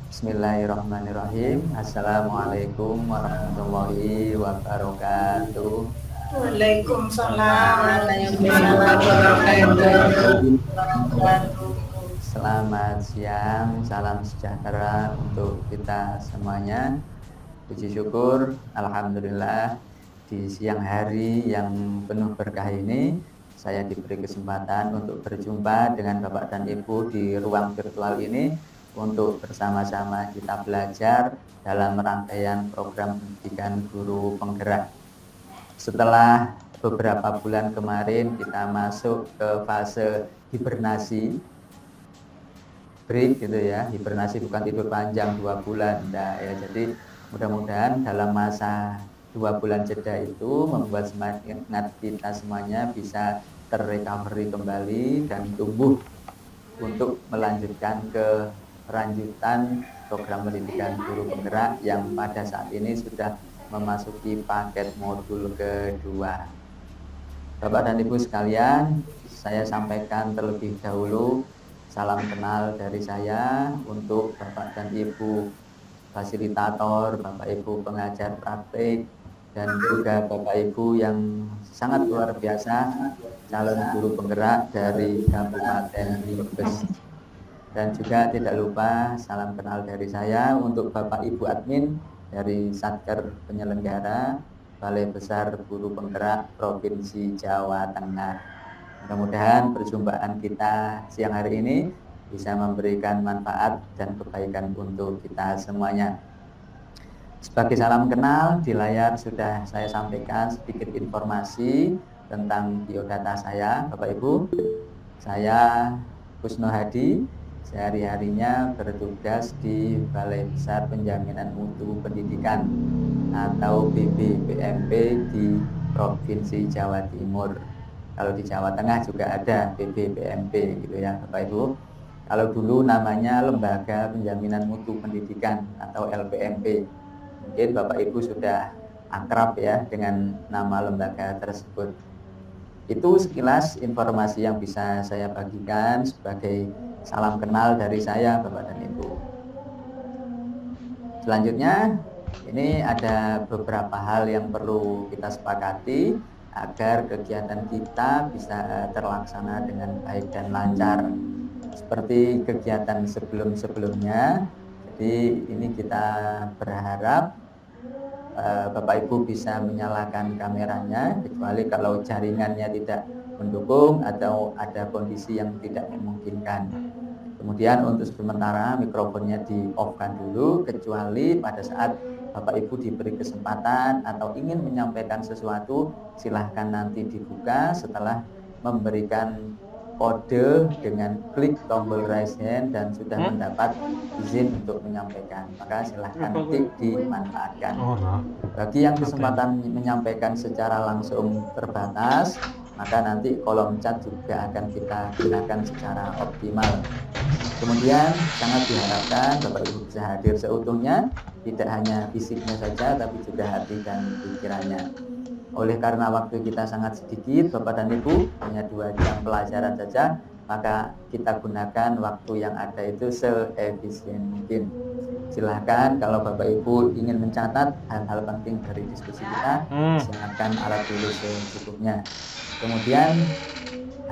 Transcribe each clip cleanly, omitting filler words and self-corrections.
Bismillahirrahmanirrahim. Assalamualaikum warahmatullahi wabarakatuh. Waalaikumsalam Waalaikumsalam warahmatullahi wabarakatuh. Selamat siang, salam sejahtera untuk kita semuanya. Puji syukur, alhamdulillah di siang hari yang penuh berkah ini saya diberi kesempatan untuk berjumpa dengan Bapak dan Ibu di ruang virtual ini untuk bersama-sama kita belajar dalam rangkaian program pendidikan guru penggerak. Setelah beberapa bulan kemarin kita masuk ke fase hibernasi, break gitu ya, hibernasi bukan tidur panjang 2 bulan, nah, ya, jadi mudah-mudahan dalam masa 2 bulan jeda itu membuat semangat kita semuanya bisa terrecovery kembali dan tumbuh untuk melanjutkan ke lanjutan program pendidikan guru penggerak yang pada saat ini sudah memasuki paket modul kedua. Bapak dan Ibu sekalian, saya sampaikan terlebih dahulu salam kenal dari saya untuk Bapak dan Ibu fasilitator, Bapak Ibu pengajar praktik, dan juga Bapak Ibu yang sangat luar biasa calon guru penggerak dari Kabupaten Brebes. Dan juga tidak lupa salam kenal dari saya untuk Bapak Ibu admin dari Satker Penyelenggara Balai Besar Guru Penggerak Provinsi Jawa Tengah. Mudah-mudahan perjumpaan kita siang hari ini bisa memberikan manfaat dan kebaikan untuk kita semuanya. Sebagai salam kenal, di layar sudah saya sampaikan sedikit informasi tentang biodata saya, Bapak Ibu. Saya Kusno Hadi, sehari-harinya bertugas di Balai Besar Penjaminan Mutu Pendidikan atau BBPMP di Provinsi Jawa Timur. Kalau di Jawa Tengah juga ada BBPMP gitu ya Bapak Ibu. Kalau dulu namanya Lembaga Penjaminan Mutu Pendidikan atau LPMP. Mungkin Bapak Ibu sudah akrab ya dengan nama lembaga tersebut. Itu sekilas informasi yang bisa saya bagikan sebagai salam kenal dari saya Bapak dan Ibu. Selanjutnya, ini ada beberapa hal yang perlu kita sepakati agar kegiatan kita bisa terlaksana dengan baik dan lancar. Seperti kegiatan sebelum-sebelumnya, jadi ini kita berharap Bapak Ibu bisa menyalakan kameranya, kecuali kalau jaringannya tidak mendukung atau ada kondisi yang tidak memungkinkan. Kemudian untuk sementara mikrofonnya di off-kan dulu, kecuali pada saat Bapak Ibu diberi kesempatan atau ingin menyampaikan sesuatu, silahkan nanti dibuka setelah memberikan kode dengan klik tombol raise hand dan sudah mendapat izin untuk menyampaikan, maka silahkan klik dimanfaatkan. Bagi yang kesempatan menyampaikan secara langsung terbatas, maka nanti kolom chat juga akan kita gunakan secara optimal. Kemudian sangat diharapkan Bapak Ibu bisa hadir seutuhnya, tidak hanya fisiknya saja tapi juga hati dan pikirannya. Oleh karena waktu kita sangat sedikit Bapak dan Ibu, hanya 2 jam pelajaran saja, maka kita gunakan waktu yang ada itu seefisien mungkin. Silahkan kalau Bapak Ibu ingin mencatat hal-hal penting dari diskusi kita, silakan alat tulis secukupnya. Kemudian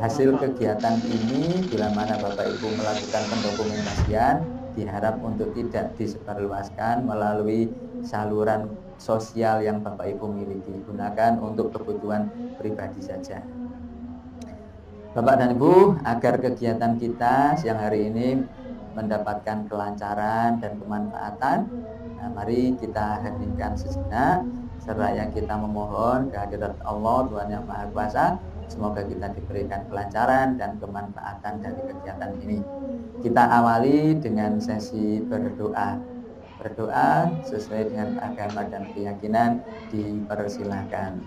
hasil kegiatan ini bila mana Bapak Ibu melakukan pendokumentasian, diharap untuk tidak disebarluaskan melalui saluran sosial yang Bapak Ibu miliki. Gunakan untuk kebutuhan pribadi saja. Bapak dan Ibu, agar kegiatan kita siang hari ini mendapatkan kelancaran dan kemanfaatan, nah, mari kita heningkan sejenak seraya kita memohon kehadirat Allah Tuhan Yang Maha Kuasa. Semoga kita diberikan kelancaran dan kemanfaatan dari kegiatan ini. Kita awali dengan sesi berdoa. Berdoa sesuai dengan agama dan keyakinan dipersilahkan.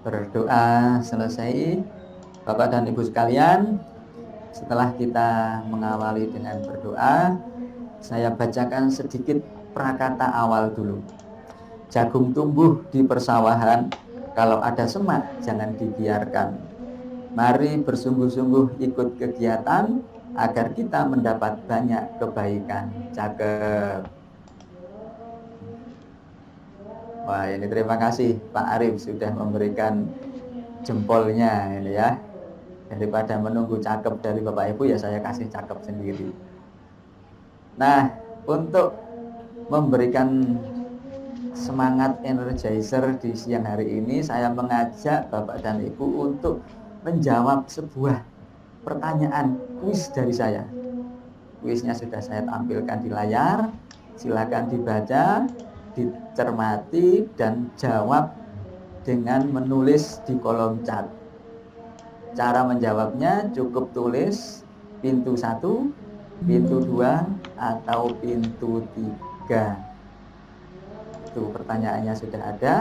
Berdoa selesai, Bapak dan Ibu sekalian. Setelah kita mengawali dengan berdoa, saya bacakan sedikit prakata awal dulu. Jagung tumbuh di persawahan, Kalau ada semak, jangan dibiarkan. Mari bersungguh-sungguh ikut kegiatan agar kita mendapat banyak kebaikan. Cakep. Wah, ini terima kasih Pak Arif sudah memberikan jempolnya ini ya. Daripada menunggu cakep dari Bapak Ibu, ya saya kasih cakep sendiri. Nah, untuk memberikan semangat energizer di siang hari ini, saya mengajak Bapak dan Ibu untuk menjawab sebuah pertanyaan kuis dari saya. Kuisnya sudah saya tampilkan di layar. Silakan dibaca, dicermati, dan jawab dengan menulis di kolom chat. Cara menjawabnya cukup tulis pintu 1, pintu 2, atau pintu 3. Itu pertanyaannya sudah ada.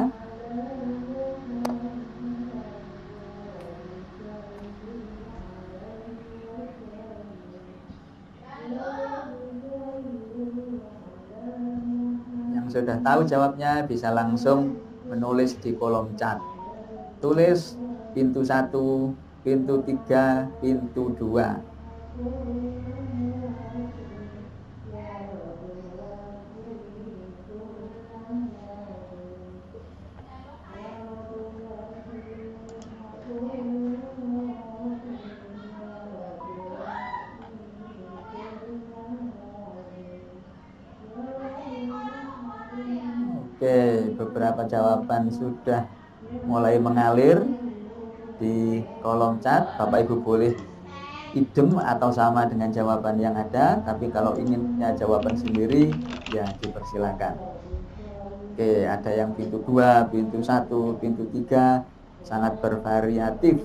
Yang sudah tahu jawabnya bisa langsung menulis di kolom chat. Tulis pintu 1, pintu 3, pintu 2. Oke, beberapa jawaban sudah mulai mengalir di kolom chat. Bapak Ibu boleh idem atau sama dengan jawaban yang ada, tapi kalau inginnya jawaban sendiri ya dipersilakan. Oke, ada yang pintu 2, pintu 1, pintu 3, sangat bervariatif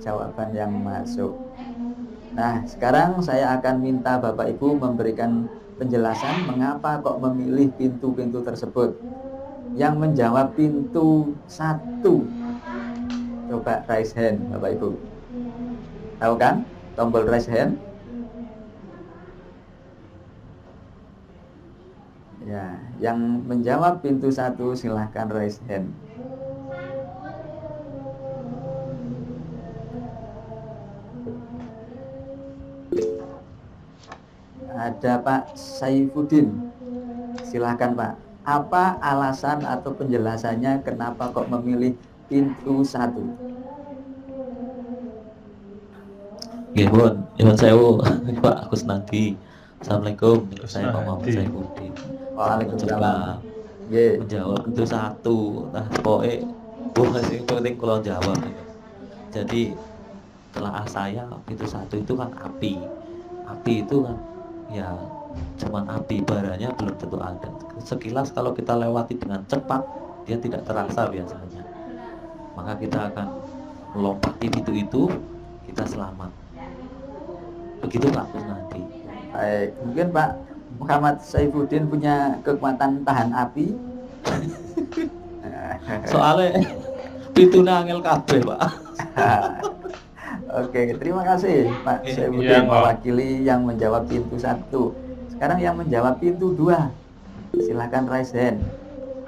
jawaban yang masuk. Nah, sekarang saya akan minta Bapak Ibu memberikan penjelasan mengapa kok memilih pintu-pintu tersebut. Yang menjawab pintu 1, coba raise hand Bapak Ibu. Tahu kan tombol raise hand? Ya, yang menjawab pintu 1 silahkan raise hand. Ada Pak Saifuddin. Silahkan Pak. Apa alasan atau penjelasannya kenapa kok memilih pintu 1? Nggih, pun, nyuwun sewu, Pak Kusnadi. Assalamualaikum, saya Pak Muhammad Saifuddin. Waalaikumsalam. Menjawab pintu 1. Nah, pokoknya sing penting kalau jawab. Jadi telah saya pintu 1 itu kan api. Api itu kan ya cuman api, baranya belum tentu ada. Sekilas kalau kita lewati dengan cepat, dia tidak terasa biasanya. Maka kita akan melompati pintu itu, kita selamat. Begitu Pak Kusnadi. Baik, mungkin Pak Muhammad Saifuddin punya kekuatan tahan api. Soalnya pintunya angel kabeh, Pak. Oke, terima kasih Pak Saifuddin mewakili yang menjawab pintu 1. Sekarang yang menjawab pintu 2, silakan raise hand.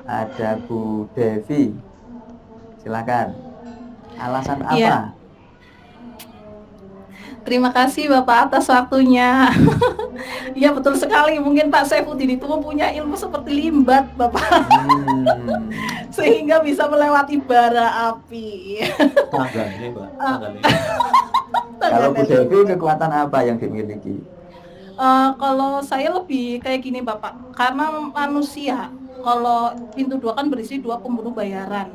Ada Bu Devi, silakan. Alasan apa? Iya. Terima kasih Bapak atas waktunya. Iya betul sekali, mungkin Pak Saifuddin itu mempunyai ilmu seperti limbat Bapak. Sehingga bisa melewati bara api. Tangganya Pak, tangganya. Kalau Bu Devi kekuatan apa yang dimiliki? Kalau saya lebih kayak gini Bapak, karena manusia, kalau pintu 2 kan berisi 2 pemburu bayaran.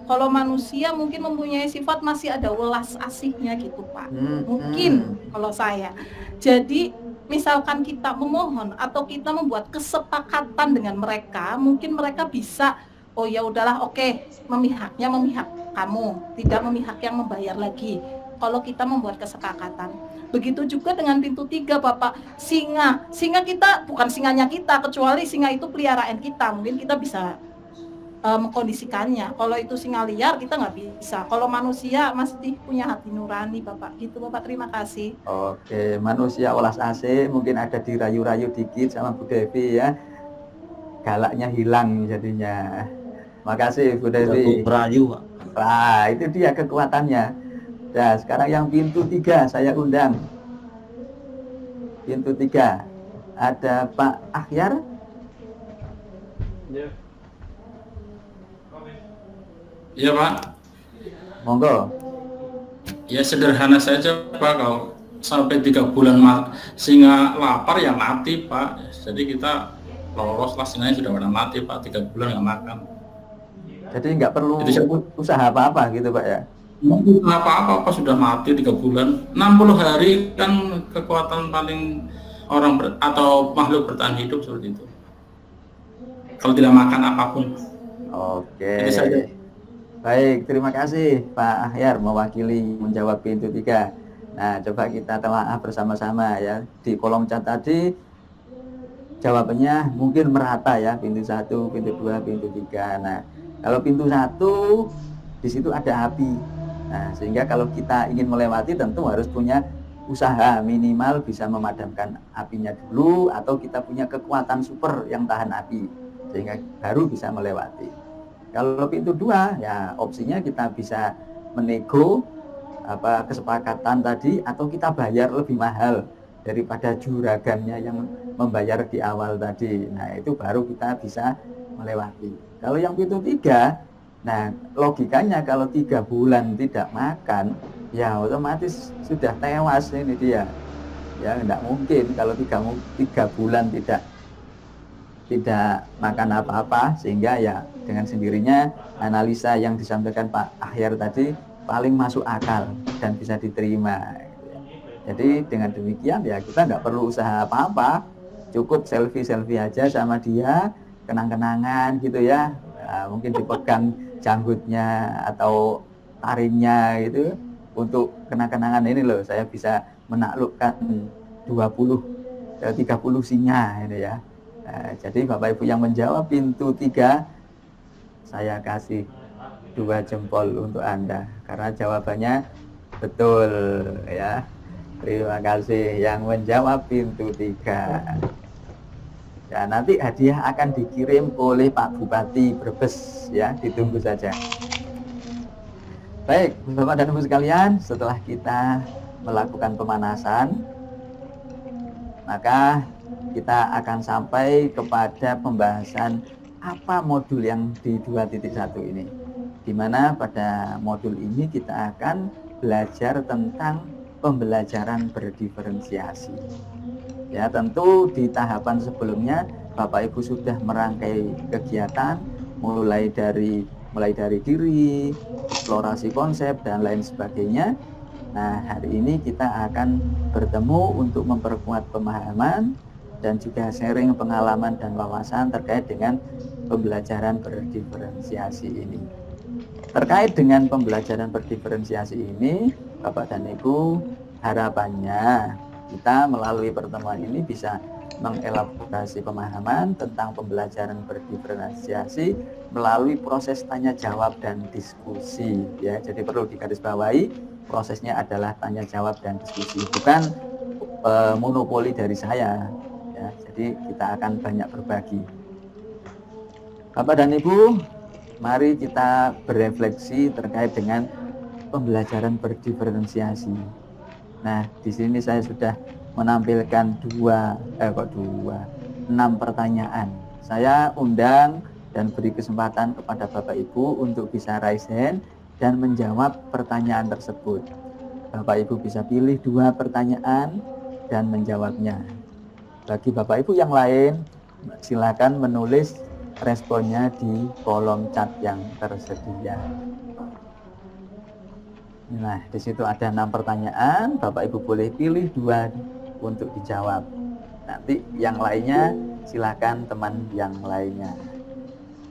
Kalau manusia mungkin mempunyai sifat masih ada welas asihnya gitu Pak. Mungkin kalau saya. Jadi misalkan kita memohon atau kita membuat kesepakatan dengan mereka, mungkin mereka bisa, oh ya udahlah, oke, memihaknya memihak kamu, tidak memihak yang membayar lagi. Kalau kita membuat kesepakatan. Begitu juga dengan pintu 3 Bapak. Singa kita bukan singanya kita, kecuali singa itu peliharaan kita. Mungkin kita bisa mengkondisikannya. Kalau itu singa liar kita nggak bisa. Kalau manusia masih punya hati nurani Bapak. Gitu Bapak, terima kasih. Oke, manusia welas asih, mungkin ada dirayu-rayu dikit sama Bu Devi ya. Galaknya hilang jadinya. Makasih Bu Devi. Merayu Pak. Wah, itu dia kekuatannya. Nah, sekarang yang pintu 3 saya undang. Pintu 3 ada Pak Akhyar. Iya Pak, Monggo. ya sederhana saja Pak, kalau sampai 3 bulan singa lapar ya mati Pak. Jadi kita lolos lah, singanya sudah pada mati Pak, 3 bulan nggak makan. Jadi nggak perlu Jadi usaha apa-apa gitu Pak ya. Apa-apa sudah mati 3 bulan. 60 hari kan kekuatan paling orang atau makhluk bertahan hidup seperti itu. Kalau tidak makan apapun. Oke. Jadi saya Baik, terima kasih Pak Akhyar mewakili menjawab pintu 3. Nah, coba kita telaah bersama-sama ya. Di kolom chat tadi jawabannya mungkin merata ya, pintu 1, pintu 2, pintu 3. Nah, kalau pintu 1 di situ ada api. Nah, sehingga kalau kita ingin melewati tentu harus punya usaha minimal bisa memadamkan apinya dulu, atau kita punya kekuatan super yang tahan api sehingga baru bisa melewati. Kalau pintu 2 ya opsinya kita bisa menego kesepakatan tadi, atau kita bayar lebih mahal daripada juragannya yang membayar di awal tadi. Nah, itu baru kita bisa melewati. Kalau yang pintu 3, nah logikanya kalau 3 bulan tidak makan ya otomatis sudah tewas ini dia. Ya enggak mungkin kalau 3 bulan tidak makan apa-apa, sehingga ya dengan sendirinya analisa yang disampaikan Pak Akhyar tadi paling masuk akal dan bisa diterima. Jadi dengan demikian ya kita nggak perlu usaha apa-apa, cukup selfie aja sama dia, kenang-kenangan gitu ya. Nah, mungkin dipegang janggutnya atau taringnya gitu, untuk kenang-kenangan ini loh saya bisa menaklukkan 30 singa ini ya. Nah, jadi Bapak Ibu yang menjawab pintu 3, saya kasih 2 jempol untuk Anda karena jawabannya betul ya. Terima kasih yang menjawab pintu 3. Ya, nanti hadiah akan dikirim oleh Pak Bupati Brebes ya, ditunggu saja. Baik, Bapak dan Ibu sekalian, setelah kita melakukan pemanasan, maka kita akan sampai kepada pembahasan apa modul yang di 2.1 ini, di mana pada modul ini kita akan belajar tentang pembelajaran berdiferensiasi. Ya, tentu di tahapan sebelumnya Bapak Ibu sudah merangkai kegiatan mulai dari diri, eksplorasi konsep dan lain sebagainya. Nah, hari ini kita akan bertemu untuk memperkuat pemahaman dan juga sharing pengalaman dan wawasan terkait dengan pembelajaran berdiferensiasi ini. Terkait dengan pembelajaran berdiferensiasi ini, Bapak dan Ibu, harapannya kita melalui pertemuan ini bisa mengelaborasi pemahaman tentang pembelajaran berdiferensiasi melalui proses tanya jawab dan diskusi ya. Jadi perlu digarisbawahi, prosesnya adalah tanya jawab dan diskusi, bukan monopoli dari saya ya. Jadi kita akan banyak berbagi. Bapak dan Ibu, mari kita berefleksi terkait dengan pembelajaran berdiferensiasi. Nah, di sini saya sudah menampilkan 6 pertanyaan. Saya undang dan beri kesempatan kepada Bapak Ibu untuk bisa raise hand dan menjawab pertanyaan tersebut. Bapak Ibu bisa pilih 2 pertanyaan dan menjawabnya. Bagi Bapak Ibu yang lain, silakan menulis responnya di kolom chat yang tersedia. Nah, di situ ada 6 pertanyaan, Bapak Ibu boleh pilih 2 untuk dijawab. Nanti yang lainnya silakan teman yang lainnya.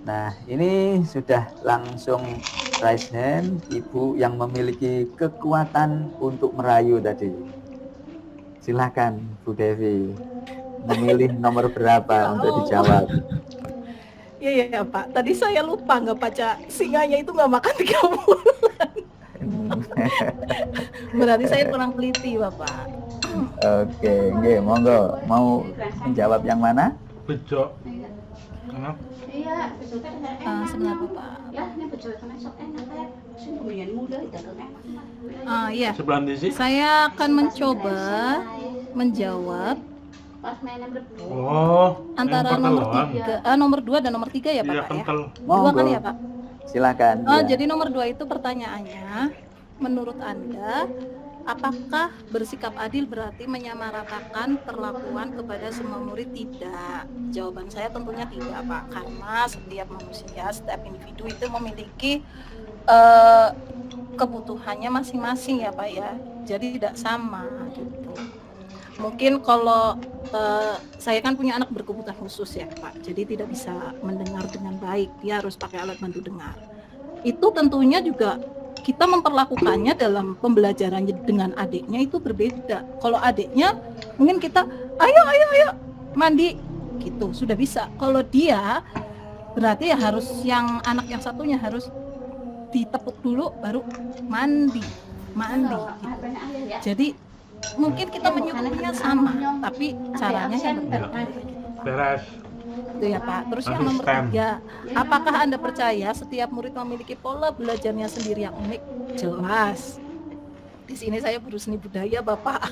Nah, ini sudah langsung raise hand Ibu yang memiliki kekuatan untuk merayu tadi. Silakan Bu Devi, memilih nomor berapa untuk dijawab. Iya Pak, tadi saya lupa nggak baca singanya itu nggak makan 3 bulan. Berarti saya kurang teliti Bapak. Oke, monggo. Mau menjawab yang mana? Bejo. Kenapa? Iya, besoknya Sebenarnya Bapak. Ya, ini besok kena sok enak. Iya, Sebelah di sini. saya akan mencoba menjawab Oh, antara yang nomor perkeluan. 3, nomor 2 dan nomor 3 ya Pak Iya, ya? kental. Dua kan Monggo. ya Pak? Silakan. Oh, ya. jadi nomor 2 itu pertanyaannya, menurut Anda, apakah bersikap adil berarti menyamaratakan perlakuan kepada semua murid? Tidak. Jawaban saya tentunya tidak, Pak. Karena setiap manusia, setiap individu itu memiliki kebutuhannya masing-masing ya, Pak ya. Jadi tidak sama gitu. Mungkin kalau saya kan punya anak berkebutuhan khusus ya, Pak. Jadi tidak bisa mendengar dengan baik. Dia harus pakai alat bantu dengar. Itu tentunya juga kita memperlakukannya dalam pembelajarannya dengan adiknya itu berbeda. Kalau adiknya mungkin kita ayo mandi gitu sudah bisa. Kalau dia berarti ya harus yang anak yang satunya harus ditepuk dulu baru mandi gitu. Jadi mungkin kita menyuguhnya sama tapi caranya yang berbeda. Beres. Itu ya Pak. Terus yang nomor Asisten. 3, apakah Anda percaya setiap murid memiliki pola belajarnya sendiri yang unik? Jelas. Di sini saya guru seni budaya Bapak.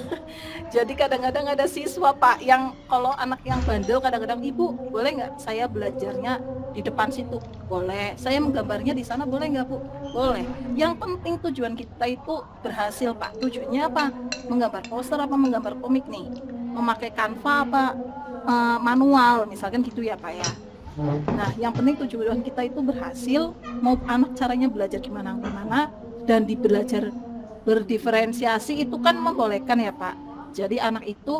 Jadi kadang-kadang ada siswa Pak yang kalau anak yang bandel kadang-kadang, Ibu boleh nggak saya belajarnya di depan situ? Boleh. Saya menggambarnya di sana boleh nggak Bu? Boleh. Yang penting tujuan kita itu berhasil Pak. Tujuannya apa? Menggambar poster apa menggambar komik nih? Memakai Canva apa manual misalkan gitu ya Pak ya. Nah yang penting tujuan kita itu berhasil, mau anak caranya belajar gimana dan belajar berdiferensiasi itu kan membolehkan ya Pak. Jadi anak itu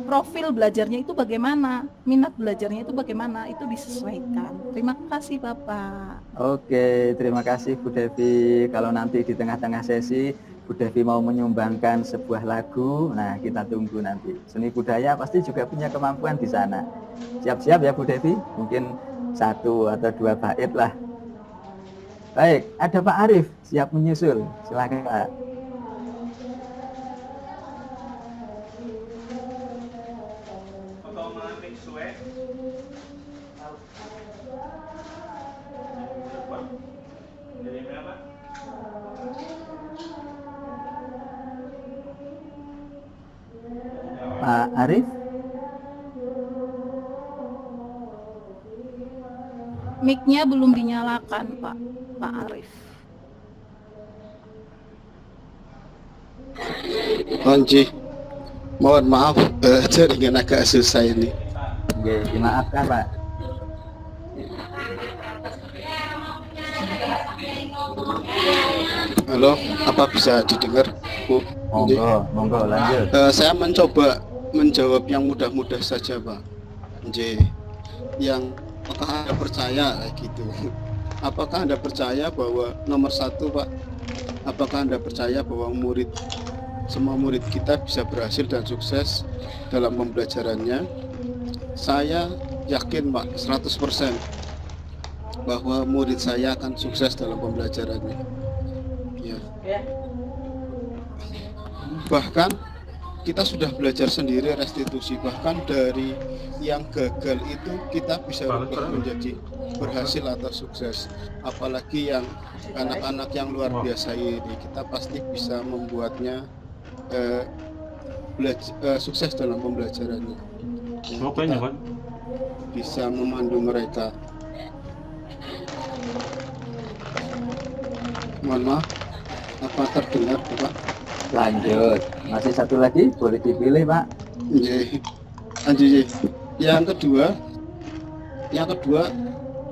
profil belajarnya itu bagaimana, minat belajarnya itu bagaimana, itu disesuaikan. Terima kasih Bapak. Oke, terima kasih Bu Devi. Kalau nanti di tengah-tengah sesi Bu Devi mau menyumbangkan sebuah lagu, nah kita tunggu nanti. Seni budaya pasti juga punya kemampuan di sana. Siap-siap ya Bu Devi, mungkin 1 atau 2 bait lah. Baik, ada Pak Arif siap menyusul. Silakan Pak. Pak Arif, Mic-nya belum dinyalakan Pak Arif. Onji, mohon maaf, jaringan agak susah ini. oke, dimaafkan Pak. Halo, apa bisa didengar, Bu? Onji? Monggo lanjut. Saya mencoba menjawab yang mudah-mudah saja, Pak. Onji, yang apakah Anda percaya kayak gitu? Apakah Anda percaya bahwa nomor 1, Pak? Apakah Anda percaya bahwa semua murid kita bisa berhasil dan sukses dalam pembelajarannya? Saya yakin Pak 100% bahwa murid saya akan sukses dalam pembelajarannya. Ya. Bahkan kita sudah belajar sendiri restitusi, bahkan dari yang gagal itu kita bisa berubah menjadi berhasil atau sukses. Apalagi yang anak-anak yang luar biasa ini, kita pasti bisa membuatnya sukses dalam pembelajarannya. Ya, Pokoknya kita kan. bisa memandu mereka. Mohon maaf, apa terdengar Bapak? Lanjut. Masih 1 lagi, boleh dipilih Pak. Lanjut. Yang kedua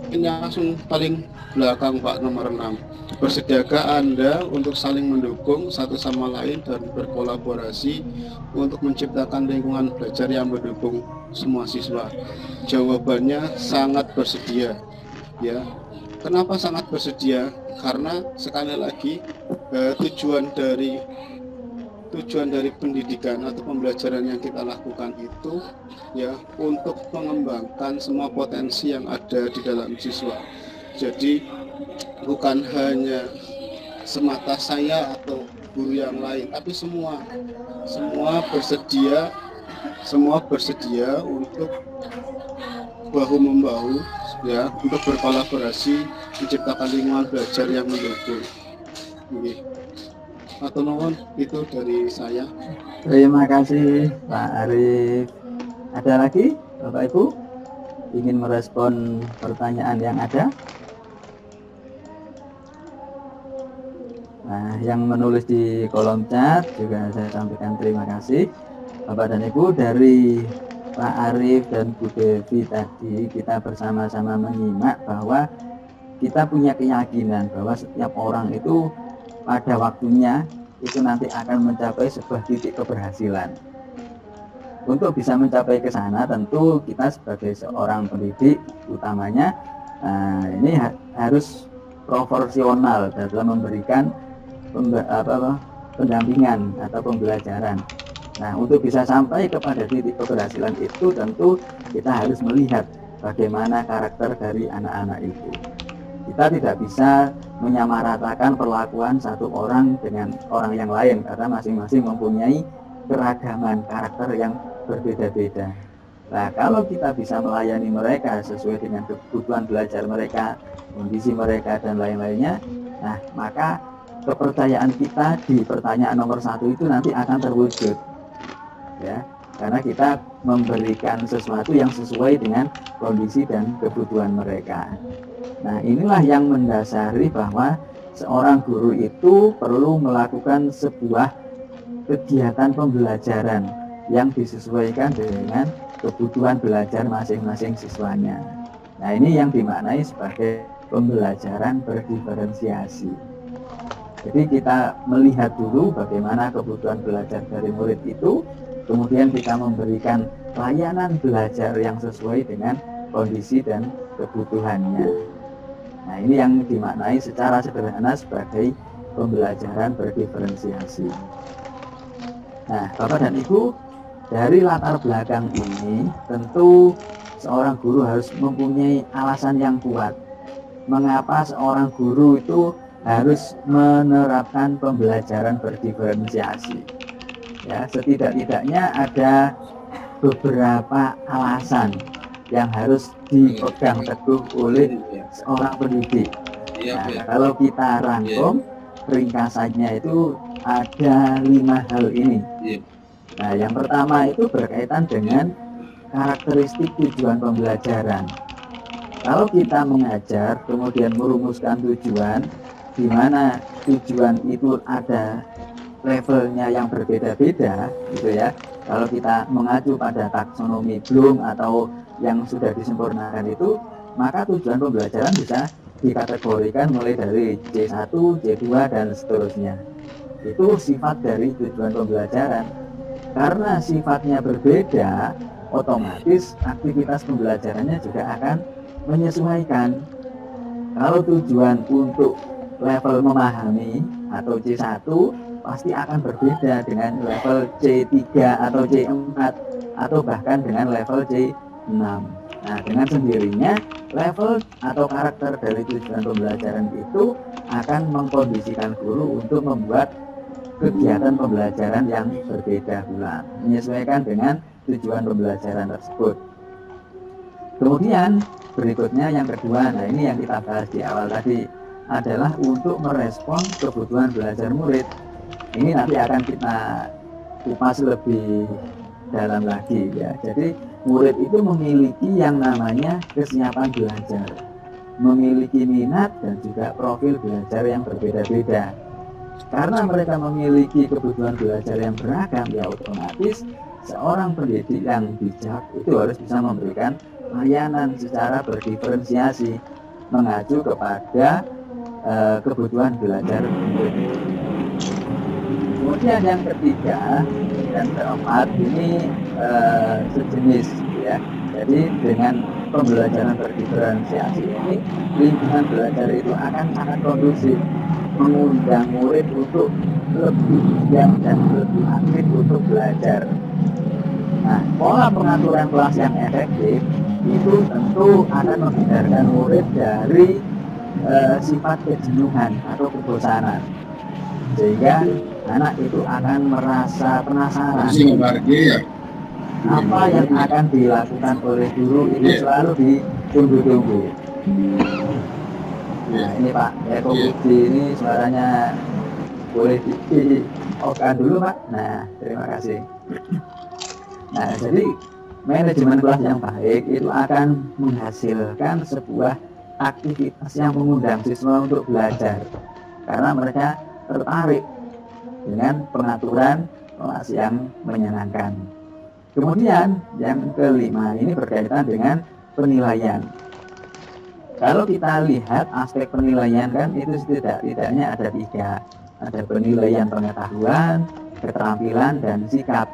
ini langsung paling belakang Pak, nomor 6. Bersediakah Anda untuk saling mendukung satu sama lain dan berkolaborasi untuk menciptakan lingkungan belajar yang mendukung semua siswa? Jawabannya sangat bersedia. Ya. Kenapa sangat bersedia? Karena sekali lagi tujuan dari pendidikan atau pembelajaran yang kita lakukan itu ya untuk mengembangkan semua potensi yang ada di dalam siswa. Jadi bukan hanya semata saya atau guru yang lain, tapi semua bersedia untuk bahu membahu ya untuk berkolaborasi menciptakan lingkungan belajar yang mendukung. Oke. Atau nuwun itu dari saya. Terima kasih Pak Arif. Ada lagi Bapak Ibu ingin merespon pertanyaan yang ada? Nah, yang menulis di kolom chat juga saya sampaikan terima kasih Bapak dan Ibu. Dari Pak Arif dan Bu Devi tadi kita bersama-sama menyimak bahwa kita punya keyakinan bahwa setiap orang itu pada waktunya itu nanti akan mencapai sebuah titik keberhasilan. Untuk bisa mencapai ke sana tentu kita sebagai seorang pendidik utamanya ini harus proporsional dalam memberikan pendampingan atau pembelajaran. Nah, untuk bisa sampai kepada titik keberhasilan itu tentu kita harus melihat bagaimana karakter dari anak-anak itu. Kita tidak bisa menyamaratakan perlakuan satu orang dengan orang yang lain karena masing-masing mempunyai keragaman karakter yang berbeda-beda. Nah, kalau kita bisa melayani mereka sesuai dengan kebutuhan belajar mereka, kondisi mereka dan lain-lainnya, nah maka kepercayaan kita di pertanyaan nomor 1 itu nanti akan terwujud, ya, karena kita memberikan sesuatu yang sesuai dengan kondisi dan kebutuhan mereka. Nah, inilah yang mendasari bahwa seorang guru itu perlu melakukan sebuah kegiatan pembelajaran yang disesuaikan dengan kebutuhan belajar masing-masing siswanya. Nah, ini yang dimaknai sebagai pembelajaran berdiferensiasi. Jadi kita melihat dulu bagaimana kebutuhan belajar dari murid itu, kemudian kita memberikan layanan belajar yang sesuai dengan kondisi dan kebutuhannya. Nah, ini yang dimaknai secara sederhana sebagai pembelajaran berdiferensiasi. Nah, Bapak dan Ibu, dari latar belakang ini tentu seorang guru harus mempunyai alasan yang kuat. Mengapa seorang guru itu harus menerapkan pembelajaran berdiferensiasi? Ya, setidak-tidaknya ada beberapa alasan yang harus dipegang teguh oleh seorang pendidik. Nah, kalau kita rangkum ringkasannya itu ada 5 hal ini. Nah, yang pertama itu berkaitan dengan karakteristik tujuan pembelajaran. Kalau kita mengajar kemudian merumuskan tujuan, di mana tujuan itu ada levelnya yang berbeda-beda, gitu ya. Kalau kita mengacu pada taksonomi Bloom atau yang sudah disempurnakan itu, maka tujuan pembelajaran bisa dikategorikan mulai dari C1, C2 dan seterusnya. Itu sifat dari tujuan pembelajaran. Karena sifatnya berbeda, otomatis aktivitas pembelajarannya juga akan menyesuaikan. Kalau tujuan untuk level memahami atau C1 pasti akan berbeda dengan level C3 atau C4 atau bahkan dengan level C6. Nah, dengan sendirinya level atau karakter dari tujuan pembelajaran itu akan mengkondisikan guru untuk membuat kegiatan pembelajaran yang berbeda pula, menyesuaikan dengan tujuan pembelajaran tersebut. Kemudian berikutnya yang kedua, nah ini yang kita bahas di awal tadi, adalah untuk merespon kebutuhan belajar murid. Ini nanti akan kita kupas lebih dalam lagi ya. Jadi murid itu memiliki yang namanya kesiapan belajar, memiliki minat dan juga profil belajar yang berbeda-beda. Karena mereka memiliki kebutuhan belajar yang beragam, ya otomatis seorang pendidik yang bijak itu harus bisa memberikan layanan secara berdiferensiasi, mengacu kepada kebutuhan belajar murid. Kemudian yang ketiga dan keempat ini sejenis ya. Jadi dengan pembelajaran berdiferensiasi ini, lingkungan belajar itu akan sangat kondusif, mengundang murid untuk lebih diam dan lebih aktif untuk belajar. Nah, pola pengaturan kelas yang efektif itu tentu akan menghindarkan murid dari sifat kejenuhan atau kebosanan, sehingga anak itu akan merasa penasaran. apa yang akan dilakukan oleh guru itu selalu ditunggu-tunggu. Nah ini Pak Eko Budi ini suaranya boleh di-okan dulu Pak. Nah terima kasih. Nah jadi manajemen kelas yang baik itu akan menghasilkan sebuah aktivitas yang mengundang siswa untuk belajar karena mereka tertarik dengan pengaturan kelas yang menyenangkan. Kemudian yang kelima ini berkaitan dengan penilaian. Kalau kita lihat aspek penilaian kan itu setidaknya ada 3. Ada penilaian pengetahuan, keterampilan, dan sikap.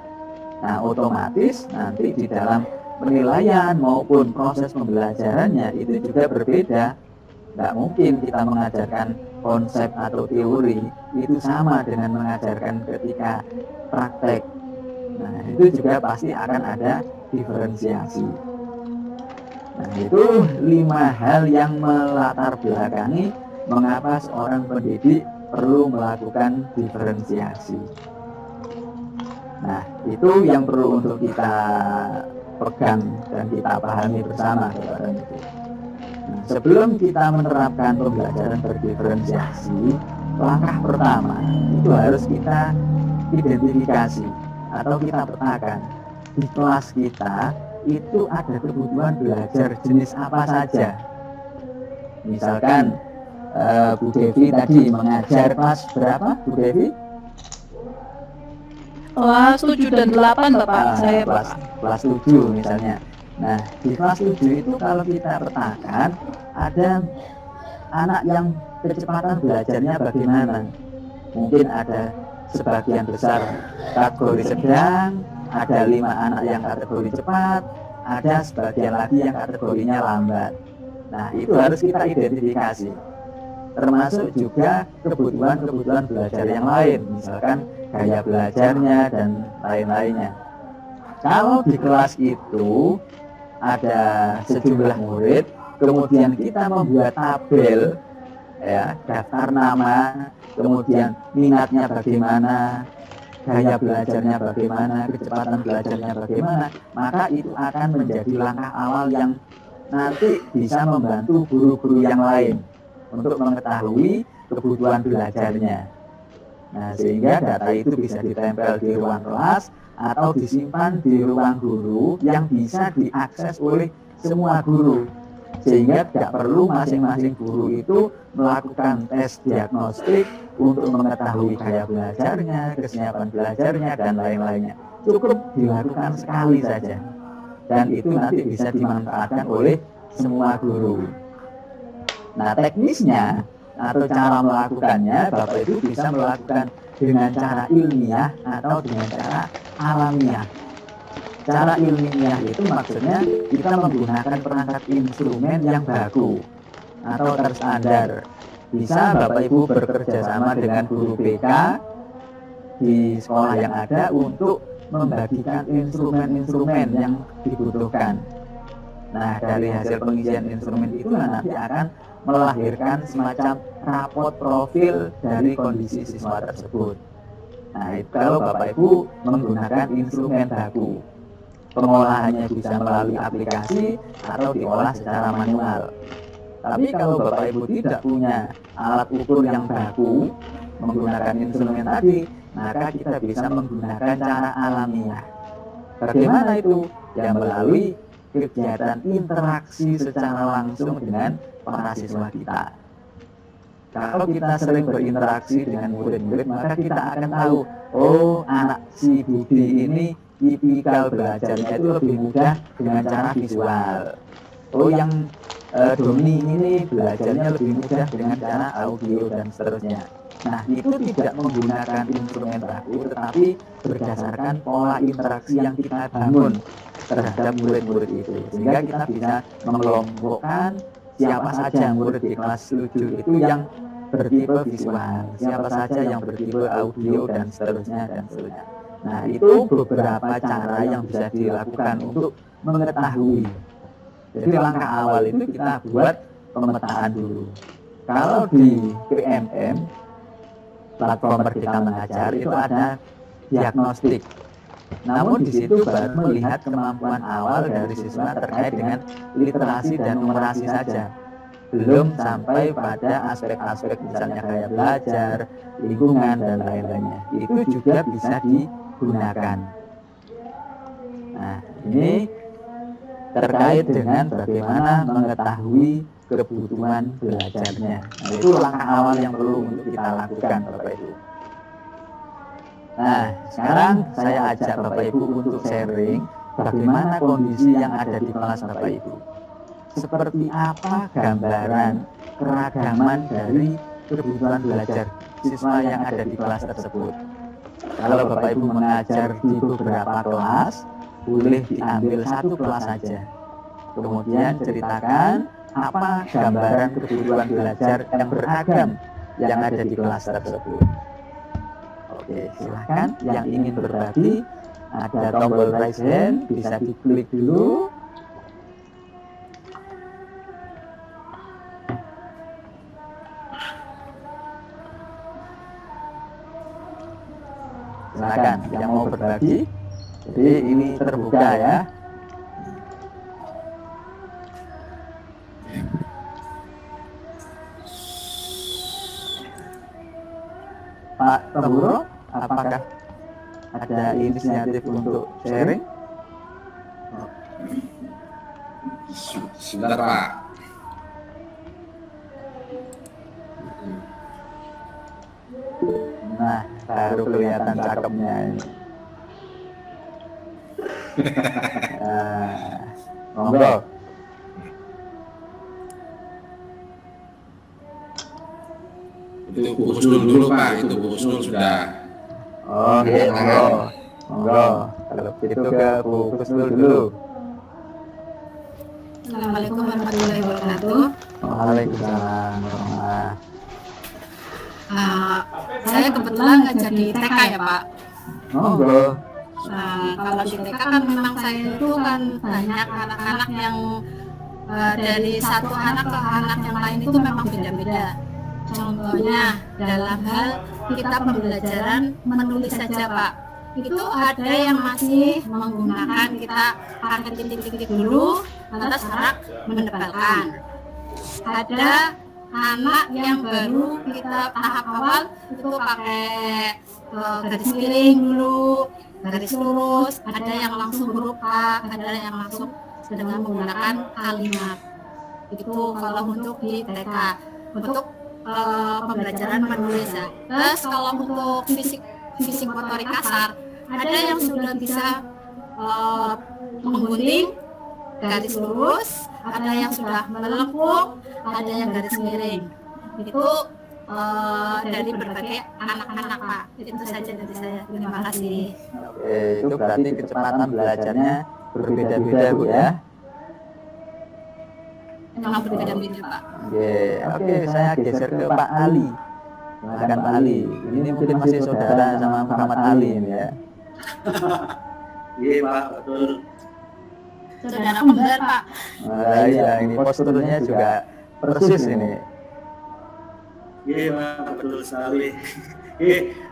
Nah otomatis nanti di dalam penilaian maupun proses pembelajarannya itu juga berbeda. Tidak mungkin kita mengajarkan konsep atau teori itu sama dengan mengajarkan ketika praktek. Nah itu juga pasti akan ada diferensiasi. Nah itu 5 hal yang melatar belakangi mengapa seorang pendidik perlu melakukan diferensiasi. Nah itu yang perlu untuk kita pegang dan kita pahami bersama Bapak Ibu. Nah, sebelum kita menerapkan pembelajaran berdiferensiasi, langkah pertama itu harus kita identifikasi atau kita petakan di kelas kita itu ada kebutuhan belajar jenis apa saja. Misalkan Bu Devi tadi mengajar kelas berapa Bu Devi? Kelas 7 dan 8 Bapak, saya Bapak. Kelas 7 misalnya. Nah, di kelas 7 itu kalau kita petakan ada anak yang kecepatan belajarnya bagaimana. Mungkin ada sebagian besar kategori sedang, ada 5 anak yang kategori cepat, ada sebagian lagi yang kategorinya lambat. Nah, itu harus kita identifikasi. Termasuk juga kebutuhan belajar yang lain, misalkan gaya belajarnya dan lain-lainnya. Kalau di kelas itu ada sejumlah murid, kemudian kita membuat tabel, ya, daftar nama, kemudian minatnya bagaimana, gaya belajarnya bagaimana, kecepatan belajarnya bagaimana, maka itu akan menjadi langkah awal yang nanti bisa membantu guru-guru yang lain untuk mengetahui kebutuhan belajarnya. Nah, sehingga data itu bisa ditempel di ruang kelas atau disimpan di ruang guru yang bisa diakses oleh semua guru. Sehingga tidak perlu masing-masing guru itu melakukan tes diagnostik untuk mengetahui gaya belajarnya, kesiapan belajarnya, dan lain-lainnya. Cukup dilakukan sekali saja. Dan itu nanti bisa dimanfaatkan oleh semua guru. Nah, teknisnya atau cara melakukannya, Bapak Ibu bisa melakukan dengan cara ilmiah atau dengan cara alamiah. Cara ilmiah itu maksudnya kita menggunakan perangkat instrumen yang baku atau terstandar. Bisa Bapak Ibu bekerja sama dengan guru BK di sekolah yang ada untuk membagikan instrumen-instrumen yang dibutuhkan. Nah, dari hasil pengisian instrumen itu nanti akan melahirkan semacam rapot profil dari kondisi siswa tersebut. Nah, itu kalau Bapak Ibu menggunakan instrumen baku. Pengolahannya bisa melalui aplikasi atau diolah secara manual. Tapi kalau Bapak Ibu tidak punya alat ukur yang baku menggunakan instrumen tadi, maka kita bisa menggunakan cara alamiah. Bagaimana itu? Ya melalui kegiatan interaksi secara langsung dengan para siswa kita. Kalau kita sering berinteraksi dengan murid-murid, maka kita akan tahu, oh anak si Budi ini tipikal belajarnya itu lebih mudah dengan cara visual. Oh yang Doni ini belajarnya lebih mudah dengan cara audio dan seterusnya. Nah itu tidak menggunakan instrumen baku, tetapi berdasarkan pola interaksi yang kita bangun terhadap murid-murid itu, sehingga kita bisa mengelompokkan siapa saja murid di kelas 7 itu yang bertipe visual, siapa saja yang bertipe audio dan seterusnya dan seterusnya. Nah itu beberapa cara yang bisa dilakukan untuk mengetahui. Jadi langkah awal itu kita buat pemetaan dulu. Kalau di PMM, platform Merdeka Mengajar, itu ada diagnostik. Namun di situ baru melihat kemampuan awal dari siswa terkait dengan literasi dan numerasi saja. Belum sampai pada aspek-aspek misalnya gaya belajar, lingkungan, dan lain-lainnya. Itu juga bisa digunakan. Nah, ini terkait dengan bagaimana mengetahui kebutuhan belajarnya. Nah, itu langkah awal yang perlu untuk kita lakukan, Bapak Ibu. Nah, sekarang saya ajak Bapak Ibu untuk sharing bagaimana kondisi yang ada di kelas Bapak Ibu. Seperti apa gambaran keragaman dari kebutuhan belajar siswa yang ada di kelas tersebut. Kalau Bapak Ibu mengajar di beberapa kelas, boleh diambil satu kelas saja. Kemudian ceritakan apa gambaran kebutuhan belajar yang beragam yang ada di kelas tersebut. Oke, silahkan yang ingin berbagi, ada tombol raise hand, bisa diklik dulu. Silakan yang mau berbagi. Jadi ini terbuka ya. Pak Taburo, apakah ada inisiatif untuk sharing? Sebentar Pak. Nah, baru kelihatan cakepnya ini. Nah, monggo. Itu Bu Husnul dulu Pak, itu Bu Husnul sudah. Oke, monggo. Monggo. Kalau gitu ke Bu Husnul dulu. Assalamualaikum warahmatullahi wabarakatuh. Waalaikumsalam warahmatullahi. Saya kebetulan ngajar di TK ya Pak. Monggo. Kalau di TK kan memang saya itu kan banyak anak-anak yang dari satu anak ke anak yang lain itu memang beda-beda. Contohnya dalam hal kita pembelajaran menulis saja Pak, itu ada yang masih menggunakan kita pakai titik-titik dulu, lantas sekarang menebalkan. Ada anak yang baru kita tahap awal itu pakai garis miring dulu, garis lurus, ada yang langsung huruf A, ada yang langsung dengan menggunakan kalimat. Itu kalau untuk di TK, untuk pembelajaran menulis ya. Terus kalau untuk fisik motorik kasar, ada yang sudah bisa menggunting garis lurus, ada yang sudah melengkung, ada yang garis miring. Itu dari berbagai anak-anak Pak. Itu saja dari saya. Terima kasih. Oke, itu berarti kecepatan belajarnya berbeda-beda Bu ya. Memang berbeda-beda Pak. Oke, saya geser ke Pak Ali. Silakan Pak Ali. Ini mungkin masih saudara sama Muhammad Ali ini ya. Iya Pak, betul. Saudara kembar Pak. Nah, iya, ini posturnya juga persis ini. Iya Pak, betul sekali.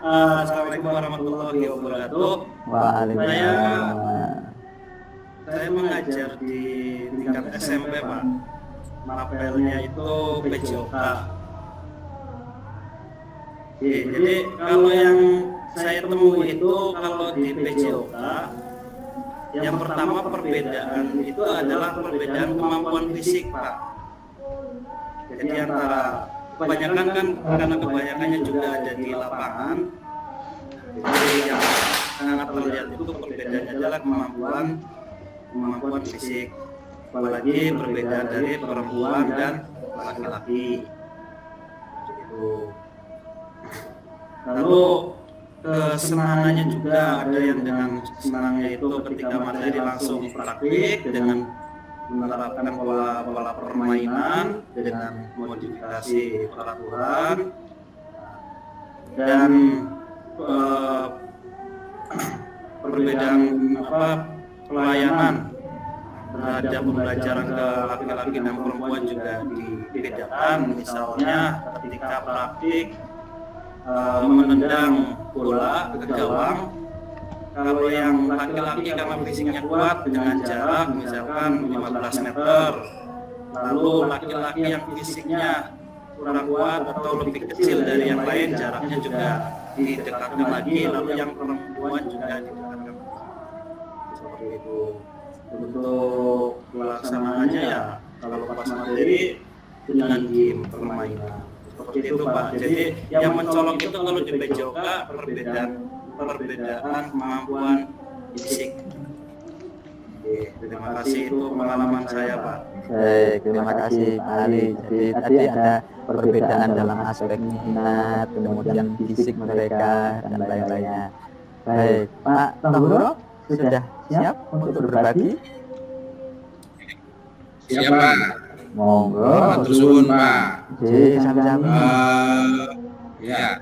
Assalamualaikum warahmatullahi wabarakatuh. Waalaikumsalam. Saya mengajar di tingkat SMP Pak. Mapelnya itu PJOK. Jadi kalau yang saya temui itu kalau di PJOK, yang pertama perbedaan itu adalah perbedaan kemampuan fisik Pak. Jadi antara kebanyakan kan karena kebanyakannya juga ada di lapangan. Jadi yang sangat terlihat itu perbedaannya adalah kemampuan fisik. Apalagi berbeda dari perempuan dan laki-laki. Gitu. Lalu kesenangannya juga ada yang dengan senangnya itu ketika materi langsung praktik dengan menerapkan pola permainan dengan modifikasi peraturan dan perbedaan pelayanan terhadap pembelajaran ke laki-laki dan perempuan juga dibedakan. Misalnya ketika praktik menendang bola ke gawang Kalau yang laki-laki karena fisiknya kuat dengan jarak misalkan 15 meter, lalu laki-laki yang fisiknya kurang kuat atau lebih kecil dari yang lain, jaraknya juga didekatkan lagi, lalu yang perempuan juga didekatkan lagi. Seperti itu. Untuk pelaksanaannya ya kalau pas materi dengan game permainan. Seperti itu Pak. Jadi yang mencolok itu kalau di PJOK perbedaan kemampuan fisik. Terima kasih, itu pengalaman saya Pak. Baik, terima kasih Pak Ali. Jadi tadi ada perbedaan dalam aspek minat, kemudian fisik mereka dan lain-lainnya. Baik, Pak Tohuro sudah siap untuk berbagi? Siap Pak. Monggo. Matur suwun Pak. Jadi sami-sami. Ya.